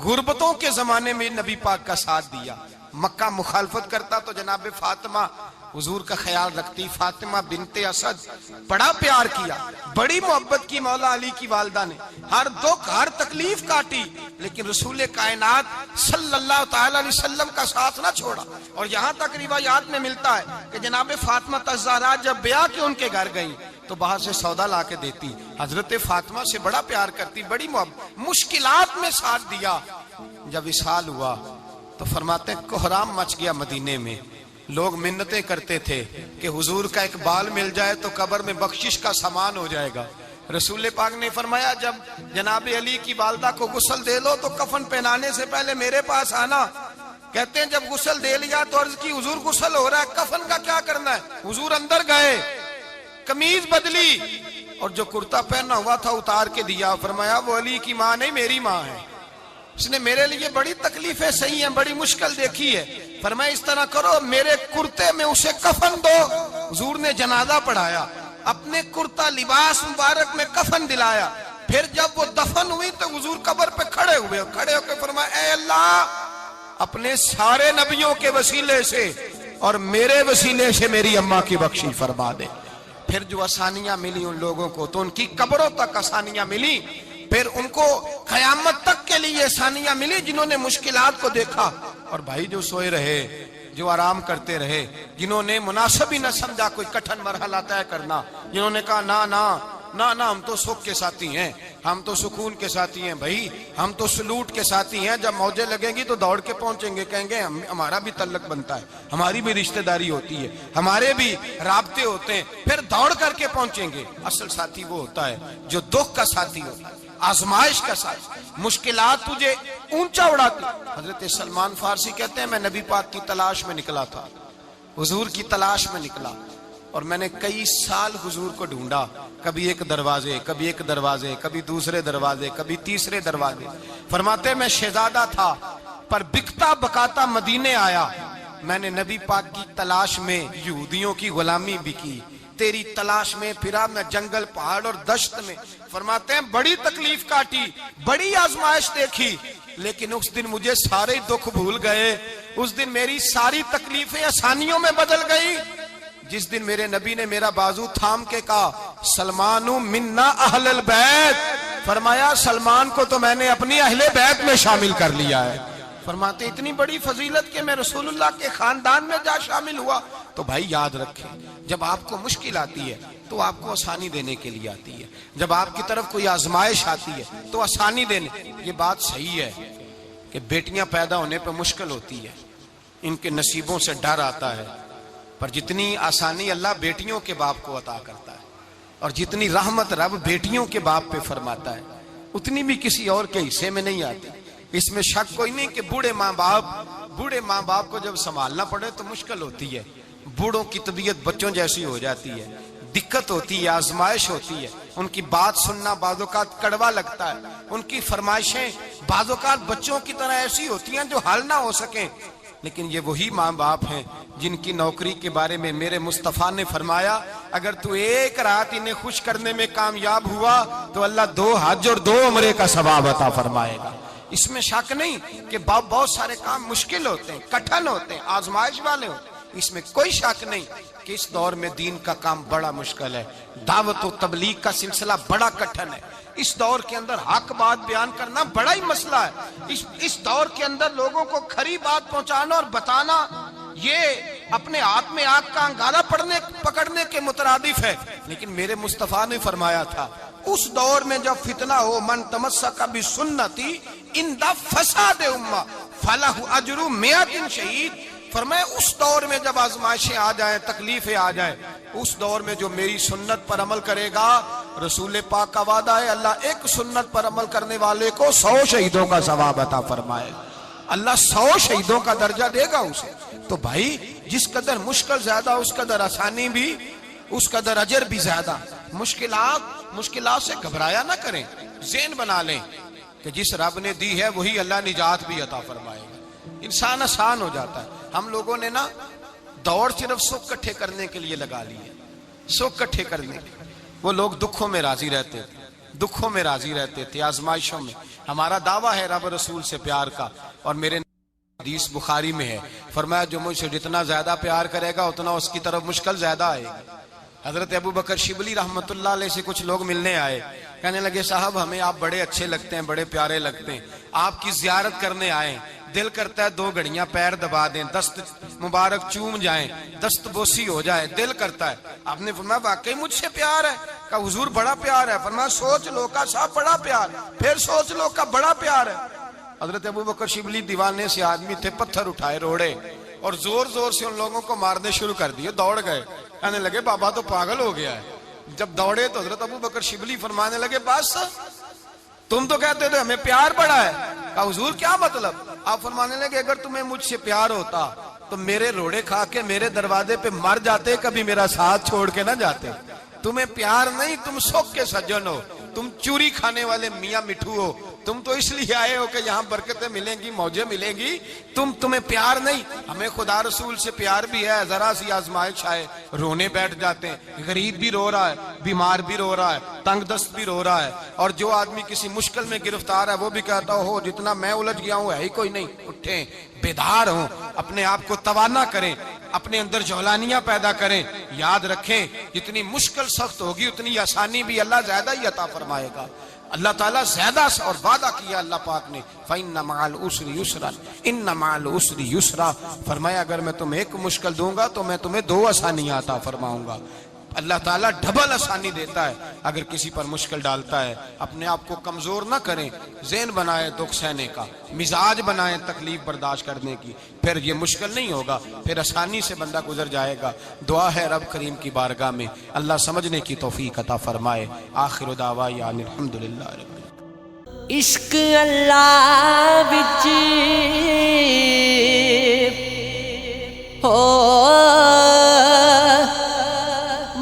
غربتوں کے زمانے میں نبی پاک کا ساتھ دیا. مکہ مخالفت کرتا تو جناب فاطمہ حضور کا خیال رکھتی. فاطمہ بنت اسد بڑا پیار کیا, بڑی محبت کی مولا علی کی والدہ نے, ہر دکھ ہر تکلیف کاٹی, لیکن رسول کائنات صلی اللہ تعالی علیہ وسلم کا ساتھ نہ چھوڑا. اور یہاں تک روایات میں ملتا ہے کہ جناب فاطمہ الزہرا جب بیاہ کے ان کے گھر گئی تو باہر سے سودا لا کے دیتی. حضرت فاطمہ سے بڑا پیار کرتی, بڑی محبت, مشکلات میں ساتھ دیا. جب وصال ہوا تو فرماتے ہیں کوہرام مچ گیا مدینے میں. لوگ منتیں کرتے تھے کہ حضور کا ایک بال مل جائے تو قبر میں بخشش کا سامان ہو جائے گا. رسول پاک نے فرمایا جب جناب علی کی والدہ کو غسل دے لو تو کفن پہنانے سے پہلے میرے پاس آنا. کہتے ہیں جب غسل دے لیا تو عرض کی حضور غسل ہو رہا ہے, کفن کا کیا کرنا ہے؟ حضور اندر گئے, قمیض بدلی اور جو کرتا پہنا ہوا تھا اتار کے دیا. فرمایا وہ علی کی ماں نہیں میری ماں ہے, اس نے میرے لیے بڑی تکلیفیں سہی ہیں, بڑی مشکل دیکھی ہے. فرمایا اس طرح کرو میرے کرتے میں اسے کفن دو. حضور نے جنازہ پڑھایا, اپنے کرتا لباس مبارک میں کفن دلایا. پھر جب وہ دفن ہوئی تو حضور قبر پہ کھڑے ہوئے, کھڑے ہو کے فرمایا اے اللہ اپنے سارے نبیوں کے وسیلے سے اور میرے وسیلے سے میری اماں کی بخشی فرما دے. پھر جو آسانیاں ملی ان لوگوں کو تو ان کی قبروں تک آسانیاں ملی، پھر ان کو قیامت تک کے لیے آسانیاں ملی جنہوں نے مشکلات کو دیکھا۔ اور بھائی جو سوئے رہے، جو آرام کرتے رہے، جنہوں نے مناسب ہی نہ سمجھا کوئی کٹھن مرحلہ طے کرنا، جنہوں نے کہا نا نا نا نا ہم تو سکھ کے ساتھی ہیں، ہم تو سکون کے ساتھی ہیں، بھائی ہم تو سلوٹ کے ساتھی ہیں، جب موجیں لگیں گی تو دوڑ کے پہنچیں گے، کہیں گے ہمارا بھی تعلق بنتا ہے، ہماری بھی رشتہ داری ہوتی ہے، ہمارے بھی رابطے ہوتے ہیں، پھر دوڑ کر کے پہنچیں گے۔ اصل ساتھی وہ ہوتا ہے جو دکھ کا ساتھی ہوتا ہے، آزمائش کا ساتھ، مشکلات تجھے اونچا اڑاتی۔ حضرت سلمان فارسی کہتے ہیں میں نبی پاک کی تلاش میں نکلا تھا، حضور کی تلاش میں نکلا، اور میں نے کئی سال حضور کو ڈھونڈا، کبھی ایک دروازے، کبھی ایک دروازے، کبھی دوسرے دروازے، کبھی تیسرے دروازے۔ فرماتے میں شہزادہ تھا پر بکتا بکاتا مدینے آیا، میں نے نبی پاک کی تلاش میں یہودیوں کی غلامی بھی کی، تیری تلاش میں پھرا میں جنگل پہاڑ اور دشت میں۔ فرماتے ہیں بڑی تکلیف کاٹی، بڑی آزمائش دیکھی، لیکن اس دن مجھے سارے دکھ بھول گئے، اس دن میری ساری تکلیفیں آسانیوں میں بدل گئی، جس دن میرے نبی نے میرا بازو تھام کے کہا سلمانو منا اہل البیت، فرمایا سلمان کو تو میں نے اپنی اہل بیت میں شامل کر لیا ہے۔ فرماتے اتنی بڑی فضیلت کہ میں رسول اللہ کے خاندان میں جا شامل ہوا۔ تو بھائی یاد رکھیں، جب آپ کو مشکل آتی ہے تو آپ کو آسانی دینے کے لیے آتی ہے، جب آپ کی طرف کوئی آزمائش آتی ہے تو آسانی دینے۔ یہ بات صحیح ہے کہ بیٹیاں پیدا ہونے پہ مشکل ہوتی ہے، ان کے نصیبوں سے ڈر آتا ہے، پر جتنی آسانی اللہ بیٹیوں کے باپ کو عطا کرتا ہے اور جتنی رحمت رب بیٹیوں کے باپ پہ فرماتا ہے اتنی بھی کسی اور کے حصے میں نہیں آتی۔ اس میں شک کوئی نہیں کہ بوڑھے ماں باپ کو جب سنبھالنا پڑے تو مشکل ہوتی ہے، بوڑھوں کی طبیعت بچوں جیسی ہو جاتی ہے، دقت ہوتی ہے، آزمائش ہوتی ہے، ان کی بات سننا بعض اوقات کڑوا لگتا ہے، ان کی فرمائشیں بعض اوقات بچوں کی طرح ایسی ہوتی ہیں جو حل نہ ہو سکیں، لیکن یہ وہی ماں باپ ہیں جن کی نوکری کے بارے میں میرے مصطفیٰ نے فرمایا اگر تو ایک رات انہیں خوش کرنے میں کامیاب ہوا تو اللہ 2 حج اور 2 عمرے کا ثواب عطا فرمائے گا۔ اس میں شک نہیں کہ بہت سارے کام مشکل ہوتے ہیں، کٹھن ہوتے ہیں، آزمائش والے ہوتے ہیں، اس میں کوئی شک نہیں کہ اس دور میں دین کا کام بڑا مشکل ہے، دعوت و تبلیغ کا سلسلہ بڑا کٹھن ہے، اس دور کے اندر حق بات بیان کرنا بڑا ہی مسئلہ ہے، اس دور کے اندر لوگوں کو کھری بات پہنچانا اور بتانا یہ اپنے ہاتھ میں آگ کا انگارہ پکڑنے کے مترادف ہے۔ لیکن میرے مصطفیٰ نے فرمایا تھا اس دور میں جب فتنہ ہو من تمسک بسنتی اندہ فساد امہ فلہ اجر 100 شہید، فرمایا اس دور میں جب آزمائشیں آ جائیں، تکلیفیں آ جائیں، اس دور میں جو میری سنت پر عمل کرے گا، رسول پاک کا وعدہ ہے اللہ ایک سنت پر عمل کرنے والے کو 100 شہیدوں کا ثواب عطا فرمائے، اللہ 100 شہیدوں کا درجہ دے گا اسے۔ تو بھائی جس قدر مشکل زیادہ اس قدر آسانی بھی، اس قدر اجر بھی زیادہ۔ مشکلات سے گھبرایا نہ کریں، ذہن بنا لیں کہ جس رب نے دی ہے وہی اللہ نجات بھی عطا فرمائے گا، انسان آسان ہو جاتا ہے۔ ہم لوگوں نے نا دوڑ صرف سکھ کٹھے کرنے کے لیے لگا لی ہے، سکھ کٹھے کرنے کے لیے۔ وہ لوگ دکھوں میں راضی رہتے تھے، آزمائشوں میں۔ ہمارا دعویٰ ہے رب رسول سے پیار کا، اور میرے حدیث بخاری میں ہے فرمایا جو مجھ سے جتنا زیادہ پیار کرے گا اتنا اس کی طرف مشکل زیادہ آئے گی۔ حضرت ابو بکر شبلی رحمت اللہ علیہ سے کچھ لوگ ملنے آئے، کہنے لگے صاحب ہمیں آپ بڑے اچھے لگتے ہیں، بڑے پیارے لگتے ہیں، آپ کی زیارت کرنے آئے، دل کرتا ہے 2 گھڑیاں پیر دبا دیں، دست مبارک چوم جائیں، دست بوسی ہو جائے، دل کرتا ہے۔ آپ نے فرمایا واقعی مجھ سے پیار ہے؟ کہا حضور بڑا پیار ہے۔ فرمایا سوچ لو کا صاحب بڑا پیار، پھر سوچ لو کا بڑا پیار ہے۔ حضرت ابو بکر شبلی دیوانے سے آدمی تھے، پتھر اٹھائے روڑے اور زور زور سے ان لوگوں کو مارنے شروع کر دیے، دوڑ گئے، کہنے لگے بابا تو پاگل ہو گیا ہے۔ جب دوڑے تو حضرت ابو بکر شبلی فرمانے لگے بس تم تو کہتے تھے ہمیں پیار بڑا ہے۔ کہا حضور کیا مطلب؟ آپ فرمانے لگے اگر تمہیں مجھ سے پیار ہوتا تو میرے روڑے کھا کے میرے دروازے پہ مر جاتے، کبھی میرا ساتھ چھوڑ کے نہ جاتے۔ تمہیں پیار نہیں، تم سکھ کے سجن ہو، تم چوری کھانے والے میاں مٹھو ہو، تم تو اس لیے آئے ہو کہ یہاں برکتیں ملیں گی، موجیں ملیں گی، تمہیں پیار نہیں۔ ہمیں خدا رسول سے پیار بھی ہے، ذرا سی آزمائش آئے رونے بیٹھ جاتے ہیں، غریب بھی رو رہا ہے، بیمار بھی رو رہا ہے، تنگ دست بھی رو رہا ہے، اور جو آدمی کسی مشکل میں گرفتار ہے وہ بھی کہتا ہو جتنا میں الجھ گیا ہوں ہے ہی کوئی نہیں۔ اٹھیں، بیدار ہوں، اپنے آپ کو توانا کریں، اپنے اندر جولانیاں پیدا کریں. یاد رکھیں جتنی مشکل سخت ہوگی اتنی آسانی بھی اللہ زیادہ ہی عطا فرمائے گا. اللہ تعالیٰ زیادہ اور وعدہ کیا اللہ پاک نے فَإِنَّ مَعَ الْعُسْرِ يُسْرًا إِنَّ مَعَ الْعُسْرِ يُسْرًا. فرمایا اگر میں تمہیں ایک مشکل دوں گا تو میں تمہیں 2 آسانیاں عطا فرماؤں گا. اللہ تعالیٰ ڈبل آسانی دیتا ہے اگر کسی پر مشکل ڈالتا ہے. اپنے آپ کو کمزور نہ کریں, ذہن بنائیں دکھ سہنے کا, مزاج بنائیں تکلیف برداشت کرنے کی, پھر یہ مشکل نہیں ہوگا, پھر آسانی سے بندہ گزر جائے گا. دعا ہے رب کریم کی بارگاہ میں اللہ سمجھنے کی توفیق عطا فرمائے. آخر دعوانا ان الحمدللہ رب العالمین. عشق اللہ وچ ہو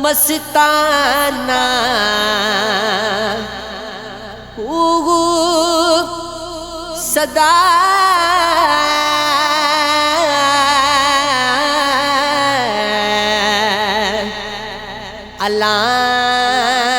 مستانہ صدا اللہ